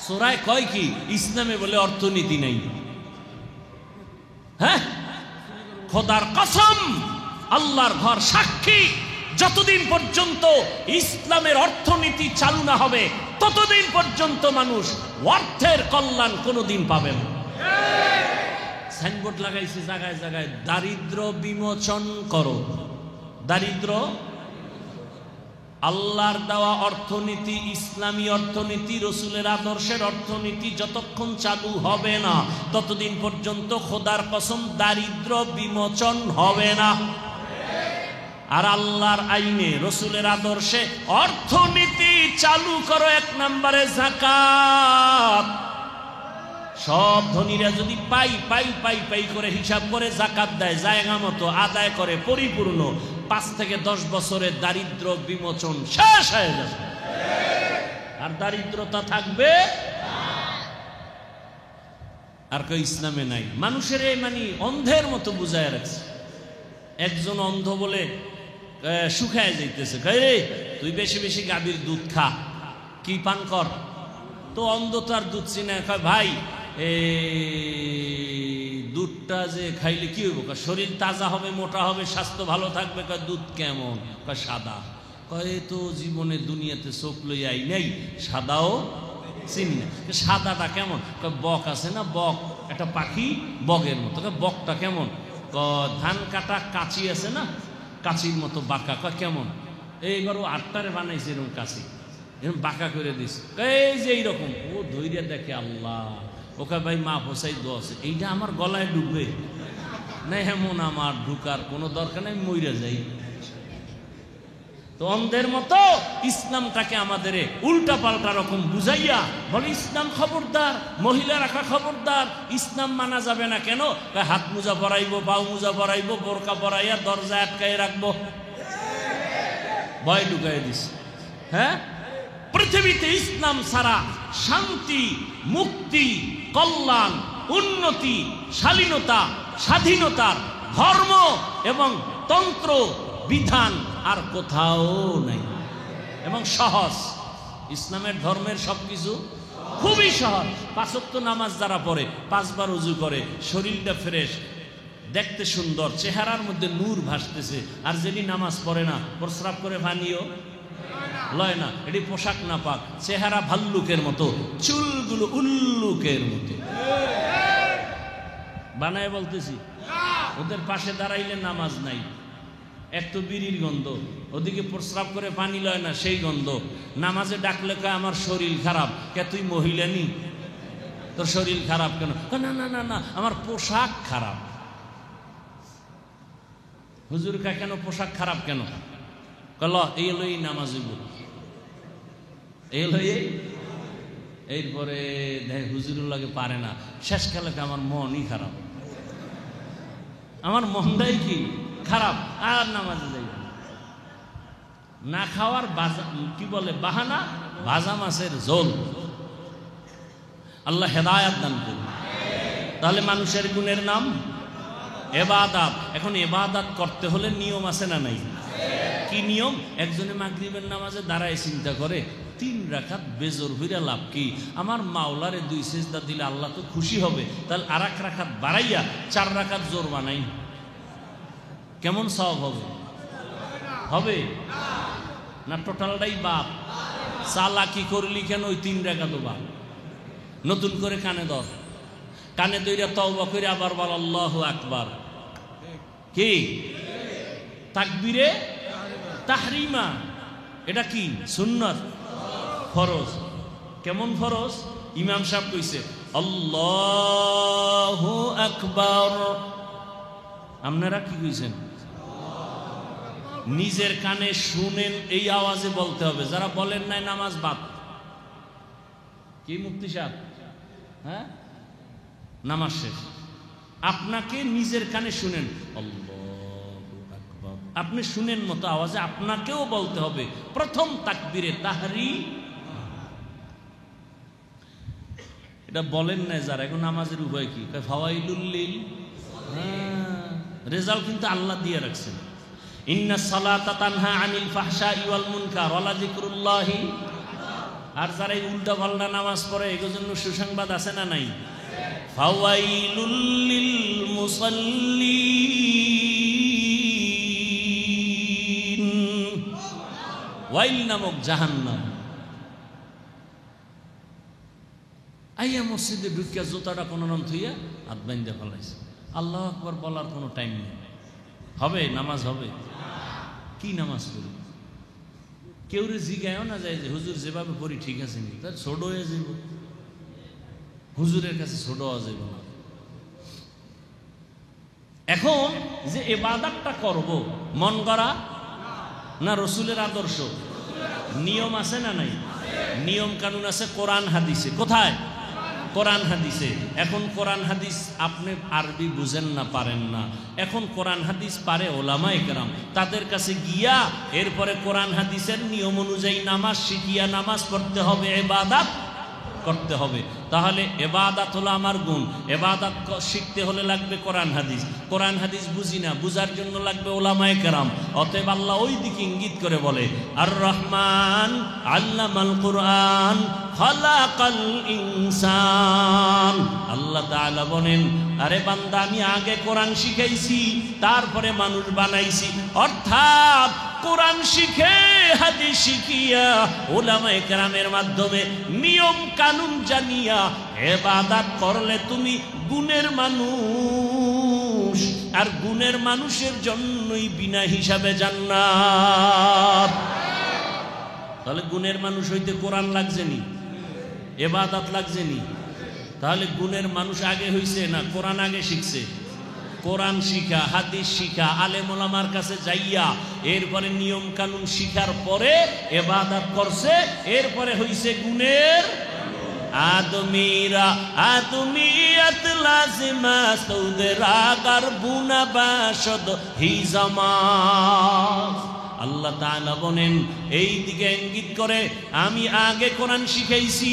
সূরায় কয় কি? ইসলামে বলে অর্থনীতি নেই। হ্যাঁ, খোদার কসম, আল্লাহর ঘর সাক্ষী, যতদিন পর্যন্ত ইসলামের অর্থনীতি চালু না হবে ততদিন পর্যন্ত মানুষ অর্থের কল্যাণ কোনোদিন পাবে না। সাইনবোর্ড লাগাইছে জায়গায় জায়গায়, দারিদ্র বিমোচন করো। দারিদ্র, আল্লাহর দেওয়া অর্থনীতি, ইসলামী অর্থনীতি, রসুলের আদর্শের অর্থনীতি যতক্ষণ চালু হবে না ততদিন পর্যন্ত খোদার কসম দারিদ্র বিমোচন হবে না। আর আল্লাহর আইনে, রসুলের আদর্শে অর্থনীতি চালু করো। 1 নম্বরে যাকাত। সব ধনীরা যদি পাই পাই পাই পাই করে হিসাব করে যাকাত দেয়, জায়গা মতো আদায় করে পরিপূর্ণ, 5 থেকে 10 বছরে দারিদ্র বিমোচন শেষ হয়ে যাবে। আর দারিদ্রতা থাকবে আর কেউ ইসলামে নাই। মানুষের এই মানে অন্ধের মতো বুঝায় রাখছে। একজন অন্ধ বলে শুকায় যাইতেছে, রে তুই বেশি বেশি গাভীর দুধ খা, কি পান কর। তো অন্ধ তো আর দুধ চিনে, কয় ভাই দুধটা যে খাইলে কি হইব, শরীর তাজা হবে, মোটা হবে, স্বাস্থ্য ভালো থাকবে। কয় দুধ কেমন? কয় সাদা। কয় তো জীবনে দুনিয়াতে চোখ লই আই নাই, সাদাও চিনি না। সাদাটা কেমন? কয় বক আছে না, বক একটা পাখি, বগের মতো। বকটা কেমন? ধান কাটা কাঁচি আছে না, কাঁচির মতো বাঁকা। কয় কেমন? এইবারও 8টারে বানাইছে এরকম কাঁচি, এরকম বাঁকা করে দিস। এই যে এইরকম। ও ধৈর্য দেখে আল্লাহ। ওকে ভাই মা হোসাই দোয়াছে, এইটা আমার গলায় ঢুকবে না, এমন আমার ঢুকার কোনো দরকার নেই, মইরা যাই। তো অন্ধের মতো ইসলামটাকে আমাদের উল্টা পাল্টা রকম বুঝাইয়া বলে ইসলাম খবরদার, মহিলা রাখা খবরদার, ইসলাম মানা যাবে না। কেন? হাত মোজা পরাইবো, পাও মোজা পরাইবো, বোরকা পরাইয়া দরজা আটকাই রাখবো, ভয় ঢুকাই দিস। হ্যাঁ, পৃথিবীতে ইসলাম ছাড়া শান্তি, মুক্তি, কল্যাণ, উন্নতি, শালীনতা, স্বাধীনতার ধর্ম এবং তন্ত্র বিধান আর কোথাও নাই। এবং সহজ, ইসলামের ধর্মের সবকিছু খুবই সহজ। 5 ওয়াক্ত নামাজ যারা পড়ে, 5 বার ওযু করে, শরীরটা ফ্রেশ, দেখতে সুন্দর, চেহারার মধ্যে নূর ভাসতেছে। আর যিনি নামাজ পড়ে না, প্রস্রাব করে পানিও লয় না, এটি পোশাক না পাক, চেহারা ভাল্লুকের মতো, চুলগুলো উল্লুকের মতো। বানায় বলতেছি, ওদের পাশে দাঁড়াইলে নামাজ নাই। এক তো বিড়ির গন্ধ, ওদিকে প্রস্রাব করে পানি লয় না, সেই গন্ধ। নামাজে ডাকলে কয় আমার শরীর খারাপ। কে তুই মহিলা নি, তোর শরীর খারাপ কেন? না না না না, আমার পোশাক খারাপ। হুজুর কা কেন পোশাক খারাপ কেন? কল এই হলো এই নামাজ হইব, এই হলো এই। এরপরে দেখ হুজুরের লাগে পারে না, শেষ কালে আমার মনই খারাপ, আমার মনটাই কি খারাপ, আর নামাজে যাই না। খাওয়ার কি বলে বাহানা, ভাজা মাছের ঝোল। আল্লাহ হেদায়াত দান করুন। তাহলে মানুষের গুণের নাম ইবাদত। এখন ইবাদত করতে হলে নিয়ম আছে না নাই? কি নিয়ম? একজনে মাগরিবের নামাজে দাঁড়ায় চিন্তা করে 3 রাকাত বেজোর হইরা লাভ কি? আমার মাওলারে 2 সিজদা দিলে আল্লাহ তো খুশি হবে, তাহলে আর 1 রাকাত বাড়াইয়া 4 রাকাত জোর বানাই, কেমন সওয়াব হবে? হবে না? টোটালটাই বাপ। চালাকি করলি কেন? ওই 3 রাকাত বাপ। নতুন করে কানে ধর, কানে দইরা তওবা করে আবার বল আল্লাহু আকবার। কি তাকবীরে তাহরিমা, এটা কি সুন্নাত? ফরজ। কেমন ফরজ? ইমাম সাহেব কইছে আল্লাহু আকবার, আপনারা কি কইছেন? নিজের কানে শুনেন, এই আওয়াজে বলতে হবে। যারা বলেন নাই নামাজ বাদ। কি মুফতি সাহেব? হ্যাঁ, নামাজ শেষ, আপনাকে নিজের কানে শুনেন আল্লাহু আকবার, আপনি শুনেন মতো আওয়াজে আপনাকেও বলতে হবে। প্রথম তাকবীরে তাহরিম, এটা বলেন না যারা, এখন নামাজের উপায় কি? ফাওয়াইলুল লিল। রেজাল্ট কিন্তু আল্লাহ দিয়ে রাখছেন। ইন্নাস সালাতা তানহা আনিল ফাহশাই ওয়াল মুনকার ওয়া যিকরুল্লাহি। আর যারা এই উল্টা পাল্টা নামাজ পড়ে, এগুলোর জন্য সুসংবাদ আছে না নাই? ফাওয়াইলুল লিল মুসাল্লিন, ওয়াইল নামক জাহান্নাম। আইয়া মসজিদে ঢুকিয়া জুতাটা কোনো নাম থইয়া হাত বাইন্দা ফেলাইছে। আল্লাহু আকবার বলার কোনো টাইম নেই। হবে নামাজ? হবে। কি নামাজ পড়ি? কেউ রে জিগায়ও না যায় যে হুজুর যেভাবে পড়ি ঠিক আছে নি, তার ছোট হয়ে যাইব, হুজুরের কাছে ছোট হওয়া যাইব না। এখন যে ইবাদতটা করব, মন গড়া না রসুলের আদর্শ? নিয়ম আছে না নাই? নিয়ম কানুন আছে কোরআন হাদিসে। কোথায়? কোরআন হাদিসে। এখন কোরআন হাদিস আপনি আরবি বুঝেন না, পারেন না, এখন কোরআন হাদিস পারে ওলামায়ে কেরাম, তাদের কাছে গিয়া এরপরে কোরআন হাদিসের নিয়ম অনুযায়ী নামাজ শিখিয়া নামাজ পড়তে হবে, ইবাদত করতে হবে। তাহলে ইবাদত হলো আমার গুণ। ইবাদত শিখতে হলে লাগবে কোরআন হাদিস। কোরআন হাদিস বুঝি না, বুঝার জন্য লাগবে ওলামায়ে কেরাম। অতএব আল্লাহ ওই দিকে ইঙ্গিত করে বলে, আর রহমান আল্লামাল কুরআন খালাকাল ইনসান। আল্লাহ তাআলা বলেন, আরে বান্দা আমি আগে কোরআন শিখাইছি, তারপরে মানুষ বানাইছি। অর্থাৎ কোরআন শিখে হাদিস শিখিয়া উলামায়ে কেরামের মাধ্যমে নিয়ম কানুন জানিয়া ইবাদত করলে তুমি গুণের মানুষ, আর গুণের মানুষের জন্যই বিনা হিসাবে জান্নাত। তাহলে গুণের মানুষ হইতে কোরআন লাগছে নি, ইবাদত লাগছে নি? তাহলে গুণের মানুষ আগে হইছে না কোরআন আগে শিখছে? কোরআন শিখা, হাদিস শিখা, আলেম ওলামার কাছে যাইয়া এরপরে নিয়ম কানুন শিখার পরে ইবাদত করছে, এরপরে হইছে গুণের আদমিরা। আদমিয়াত লাজিমা সৌদের আগার বুনা বাসদ হিজামা। আল্লাহ তাআলা বলেন, এই দিকে ইঙ্গিত করে আমি আগে কোরআন শিখাইছি,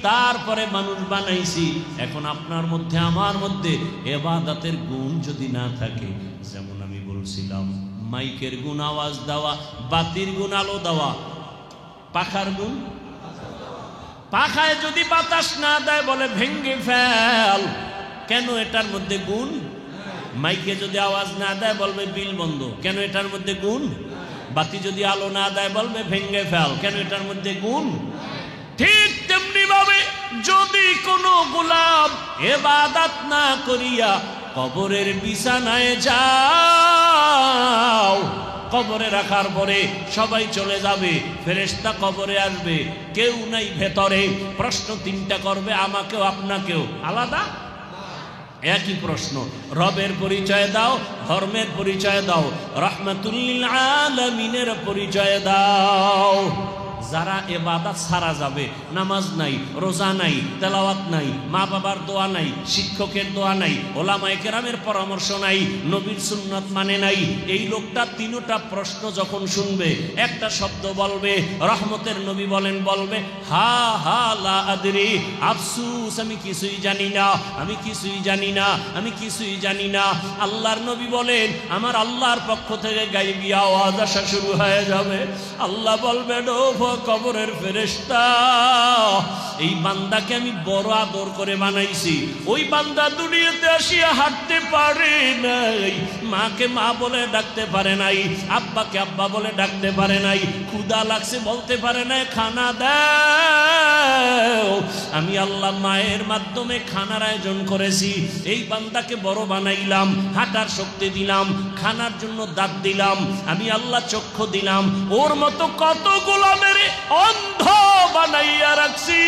তারপরে মানুষ বানাইছি। এখন আপনার মধ্যে আমার মধ্যে ইবাদতের গুণ যদি না থাকে, যেমন আমি বলছিলাম মাইকের গুণ আওয়াজ দেওয়া, বাতির গুণ আলো দেওয়া, পাখার গুণ, পাখায় যদি বাতাস না দেয় বলে ভেঙ্গে ফেল। কেন? এটার মধ্যে গুণ। মাইকে যদি আওয়াজ না দেয় বলবে বিল বন্ধ। কেন? এটার মধ্যে গুণ। বাতি যদি আলো না দেয় বলবে ভেঙ্গে ফেল। কেন? এটার মধ্যে গুণ। ঠিক তেমনি ভাবে যদি কোনো গোলাম ইবাদত না করিয়া কবরের বিছানায় যাও, কবরে রাখার পরে সবাই চলে যাবে, ফেরেশতা কবরে আসবে, কেউ নাই ভেতরে। প্রশ্ন তিনটা করবে, আমাকেও আপনাকেও। আলাদা? একই প্রশ্ন। রবের পরিচয় দাও, ধর্মের পরিচয় দাও, রাহমাতুল লিল আলামিনের পরিচয় দাও। যারা ইবাদত ছাড়া যাবে, নামাজ নাই, রোজা নাই, তেলাওয়াত নাই, মা বাবার দোয়া নাই, শিক্ষকের দোয়া নাই, ওলামায়ে কেরামের পরামর্শ নাই, নবীর সুন্নাত মানে নাই, এই লোকটা তিনটা প্রশ্ন যখন শুনবে একটা শব্দ বলবে। রহমতের নবী বলেন, বলবে হা হা লা আদরি, আফসুস আমি কিছুই জানি না, আমি কিছুই জানি না, আমি কিছুই জানি না। আল্লাহর নবী বলেন, আমার আল্লাহর পক্ষ থেকে গায়বী আওয়াজ আসা শুরু হয়ে যাবে। আল্লাহ বলবে, কবরের ফেরেশতা, এই বান্দাকে আমি বড় আদর করে বানাইছি। ওই বান্দা দুনিয়াতে আসিয়া হাঁটতে পারে নাই, মাকে মা বলে ডাকতে পারে নাই, আব্বাকে আব্বা বলে ডাকতে পারে নাই, ক্ষুধা লাগছে বলতে পারে নাই, খানা দাও। আমি আল্লাহ মায়ের মাধ্যমে খানার আয়োজন করেছি। এই বান্দাকে বড় বানাইলাম, হাঁটার শক্তি দিলাম, খানার জন্য দাঁত দিলাম, আমি আল্লাহ চক্ষু দিলাম। ওর মতো কত গোলামের অন্ধ বানাইয়া রাখছি,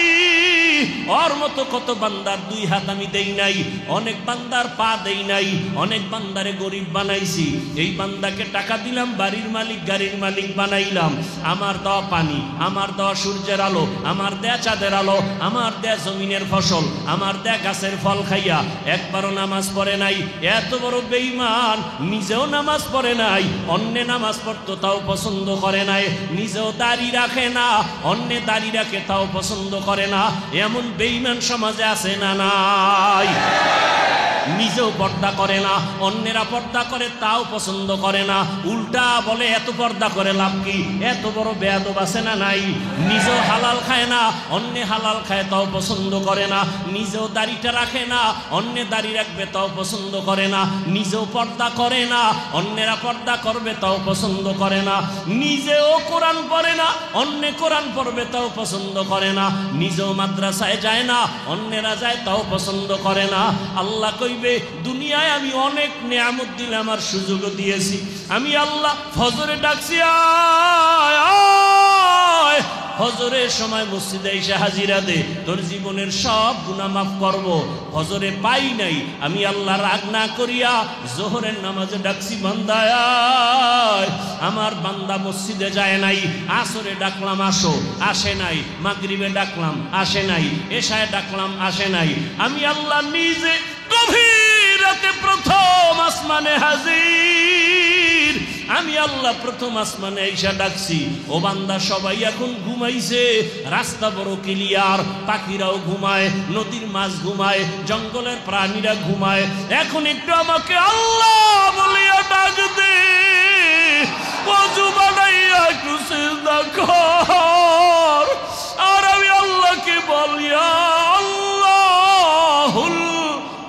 ওর মতো কত বান্দার দুই হাত আমি দেই নাই, অনেক বান্দার পা দেই নাই, অনেক বান্দারে গরিব বানাইছি। এই বান্দাকে টাকা দিলাম, বাড়ির মালিক গাড়ির মালিক বানাইলাম। আমার দেওয়া পানি, আমার দেওয়া সূর্যের আলো, আমার দেয়া চাঁদের আলো, আমার দেয়া জমিনের ফসল, আমার দেয়া গাছের ফল খাইয়া একবারও নামাজ পড়ে নাই। এত বড় বেঈমান, নিজেও নামাজ পড়ে নাই, অন্যে নামাজ পড়তো তাও পছন্দ করে নাই, নিজেও দাড়ি রাখে না, অন্যে দাড়ি রাখে তাও পছন্দ করে না। এমন বেঈমান সমাজে আছে না নাই? নিজেও পর্দা করে না, অন্যেরা পর্দা করে তাও পছন্দ করে না, উল্টা বলে এত পর্দা করে লাভ কি? এত বড় বেয়াদব আছে না নাই? নিজেও হালাল খায় না, অন্যে হালাল খায় তাও পছন্দ করে না, নিজেও দাড়িটা রাখে না, অন্যে দাড়ি রাখবে তাও পছন্দ করে না, নিজেও পর্দা করে না, অন্যেরা পর্দা করবে তাও পছন্দ করে না, নিজেও কোরআন পড়ে না, অন্যে কোরআন পড়বে তাও পছন্দ করে না, নিজেও মাদ্রাসায় যায় না, অন্যেরা যায় তাও পছন্দ করে না। আল্লাহ দুনিয়ায় আমি অনেক নিয়ামত দিলাম আর সুযোগও দিয়েছি। আমি আল্লাহ ফজরে ডাকছি, আয় আয় ফজরের সময় মসজিদে এসে হাজিরা দে, তোর জীবনের সব গুনাহ মাফ করব। ফজরে পাই নাই, আমি আল্লাহ রাগ না করিয়া জোহরের নামাজে ডাকছি, বান্দায় আমার বান্দা মসজিদে যায় নাই। আসরে ডাকলাম আসো, আসে নাই। মাগরিবে ডাকলাম, আসে নাই। এশায় ডাকলাম, আসে নাই। আমি আল্লাহ নিজে গভীর রাতে প্রথম আসমানে হাজির। আমি আল্লাহ প্রথম আসমানে এসে ডাকছি, ও বান্দা সবাই এখন ঘুমাইছে, রাস্তা বড় ক্লিয়ার, পাখিরাও ঘুমায়, নদীর মাছ ঘুমায়, জঙ্গলের প্রাণীরা ঘুমায়, এখন একটু আমাকে আল্লাহ বলিয়া ডাক দে, ওযু বানাইয়া একটু সিজদা কর। আর আমি আল্লাহকে বলিয়া আল্লাহুল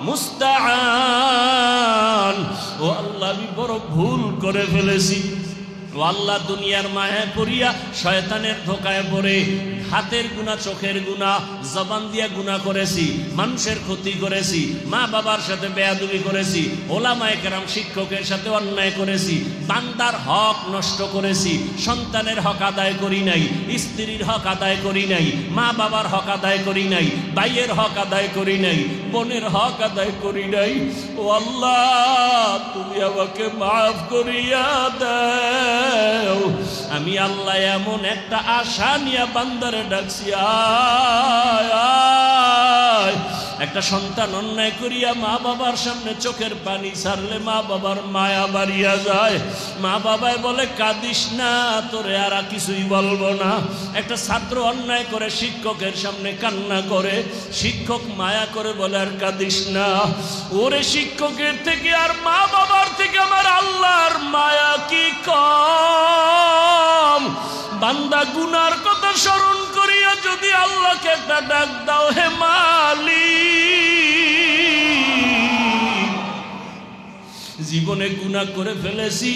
মুস্তাআন, ও আল্লাহ আমি বড় ভুল করে ফেলেছি। ও আল্লাহ দুনিয়ার মায়ায় পড়িয়া শয়তানের ধোকায় পড়ে হাতের গুনাহ, চোখের গুনাহ, জবান দিয়া গুনাহ করেছি, মানুষের ক্ষতি করেছি, মা বাবার সাথে বেয়াদবি করেছি, ওলামায়ে কেরাম শিক্ষকের সাথে অন্যায় করেছি, বান্দার হক নষ্ট করেছি, সন্তানের হক আদায় করি নাই, স্ত্রীর হক আদায় করি নাই, মা বাবার হক আদায় করি নাই, ভাইয়ের হক আদায় করি নাই, বোনের হক আদায় করি নাই। ও আল্লাহ তুমি আমাকে মাফ করিয়া দাও। আমি আল্লাহ এমন একটা আশা নিয়ে বান্দারে ডাকছি, আয় আয়। একটা সন্তান অন্যায় করিয়া মা বাবার সামনে চোখের পানি ছাড়লে মা বাবার মায়া বাড়িয়া যায়। মা বাবায় বলে কাঁদিস না, তোরে আর কিছুই বলবো না। একটা ছাত্র অন্যায় করে শিক্ষকের সামনে কান্না করে, শিক্ষক মায়া করে বলে আর কাঁদিস না। ওরে শিক্ষকের থেকে আর মা বাবার থেকে আমার আল্লাহর মায়া কি কম? বান্দা গুনার কথা স্মরণ করিয়া যদি আল্লাহকে একটা ডাক দাও, হে মালিক জীবনে গুনাহ করে ফেলেছি,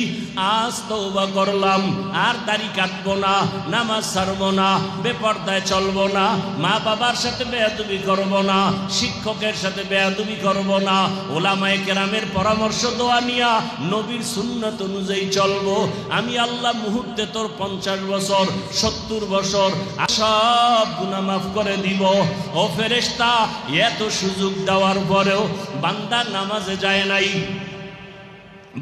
আজ তওবা করলাম, আর দাড়ি কাটবো না, নামাজ ছাড়বো না, বেপরদায় চলবো না, মা বাবার সাথে বেয়াদবি করবো না, শিক্ষকের সাথে বেয়াদবি করবো না, ওলামায়ে কেরামের পরামর্শ দোয়া নিয়া নবীর সুন্নাত অনুযায়ী চলবো। আমি আল্লাহ মুহূর্তে তোর 50 বছর 70 বছর সব গুনাহ মাফ করে দিব। ও ফেরেশতা, এত সুযোগ দেওয়ার পরেও বান্দা নামাজে যায় নাই,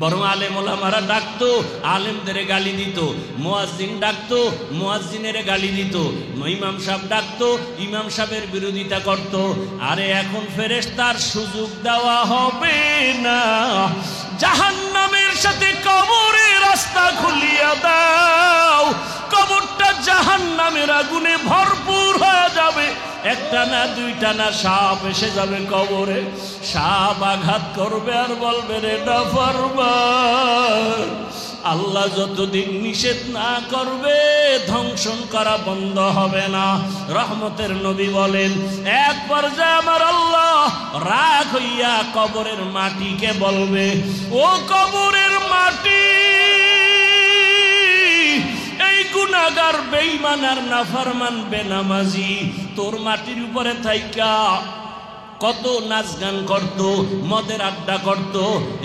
বরং আলেম ওলামারা ডাকতো, আলেমদের গালি দিত, মুয়াজ্জিন ডাকতো, মুয়াজ্জিনের গালি দিত, ইমাম সাহেব ডাকতো, ইমাম সাহেবের বিরোধিতা করত। আরে এখন ফেরেশতার সুযোগ দেওয়া হবে না, জাহান্নামের সাথে কবরের রাস্তা খুলিয়া দাও। কবরটা জাহান্নামের আগুনে ভরপুর হয়ে যাবে, একটা না দুইটা না সাপ এসে যাবে কবরে। সাপ আঘাত করবে আর বলবে রে নাফরমান। আল্লাহ যতদিন নিষেধ না করবে ধ্বংসন করা বন্ধ হবে না। রহমতের নবী বলেন, এক পর্যায়ে আমার আল্লাহ রাগ হইয়া কবরের মাটিকে বলবে, ও কবরের মাটি, এই গুনাহগার বেঈমান আর নাফরমান বেনামাজি তোর মাটির উপরে থাইকা কত নাচ গান করত, মদের আড্ডা করত,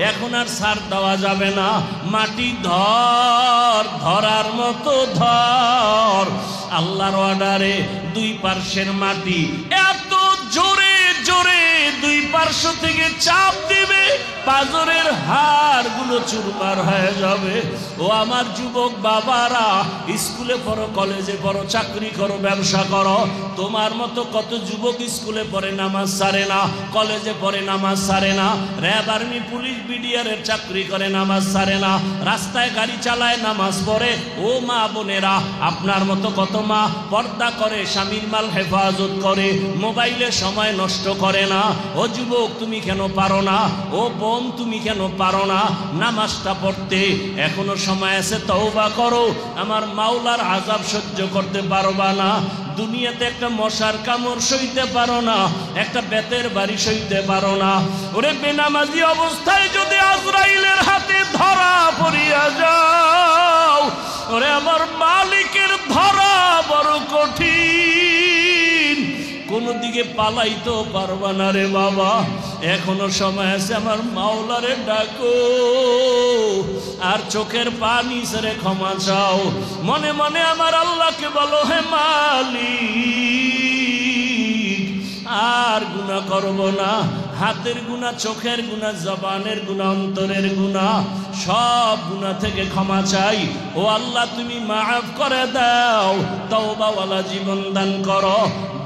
এখন আর ছাড় দেওয়া যাবে না। মাটি ধর, ধরার মতো ধর। আল্লাহর অর্ডারে দুই পার্শ্বের মাটি এত জোরে জোরে দুই পার্শ্ব থেকে চাপ দিবে, পাজরের হাড়গুলো চুরমার হয়ে যাবে। ও আমার যুবক বাবারা, স্কুলে পড়ো, কলেজে পড়ো, চাকরি করো, ব্যবসা করো, তোমার মতো কত যুবক স্কুলে পড়ে নামাজ ছাড়ে না, কলেজে পড়ে নামাজ ছাড়ে না, র্যাব, আর্মি, পুলিশ, বিডিআরের চাকরি করে নামাজ ছাড়ে না, রাস্তায় গাড়ি চালায় নামাজ পড়ে। ও মা বোনেরা, আপনার মতো কত মা পর্দা করে, স্বামীর মাল হেফাজত করে, মোবাইলে সময় নষ্ট করে না। ও যুবক তুমি কেন পারো না? ও বোন তুমি কেন পারো না নামাজটা পড়তে? এখনো সময় আছে, তওবা করো। আমার মাওলার আযাব সহ্য করতে পারবা না। দুনিয়াতে একটা মশার কামড় সইতে পারো না, একটা বেতের বাড়ি সইতে পারো না। ওরে বেনামাজি অবস্থায় যদি আজরাইলের হাতে ধরা পড়িয়া যাও, ওরে আমার মালিকের ধরা বড় কঠিন, কোন দিকে পালাইতেও পারবা না রে বাবা। এখনো সময় আছে, আমার মাওলারে ডাকো। আর চোখের পানি ছেড়ে ক্ষমা চাও। মনে মনে আমার আল্লাহকে বলো, হে মালিক আর গুনাহ করব না। হাতের গুনাহ, চোখের গুনাহ, জবানের গুনাহ, অন্তরের গুনাহ, সব গুনাহ থেকে ক্ষমা চাই। ও আল্লাহ তুমি মাফ করে দাও, তওবাওয়ালা জীবন দান করো,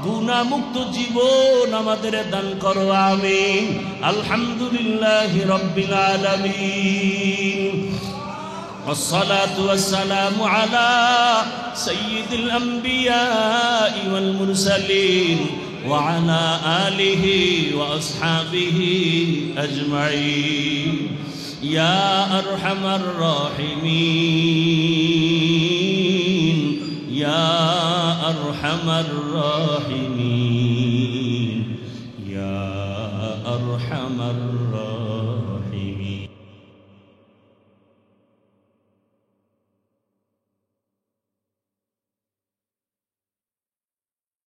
গুনাহ মুক্ত জীবন আমাদের দান করো, আমিন। আলহামদুলিল্লাহি রাব্বিল আলামিন। والصلاة والسلام على سيد الأنبياء والمرسلين وعلى آله وأصحابه أجمعين يا أرحم الراحمين يا أرحم الراحمين।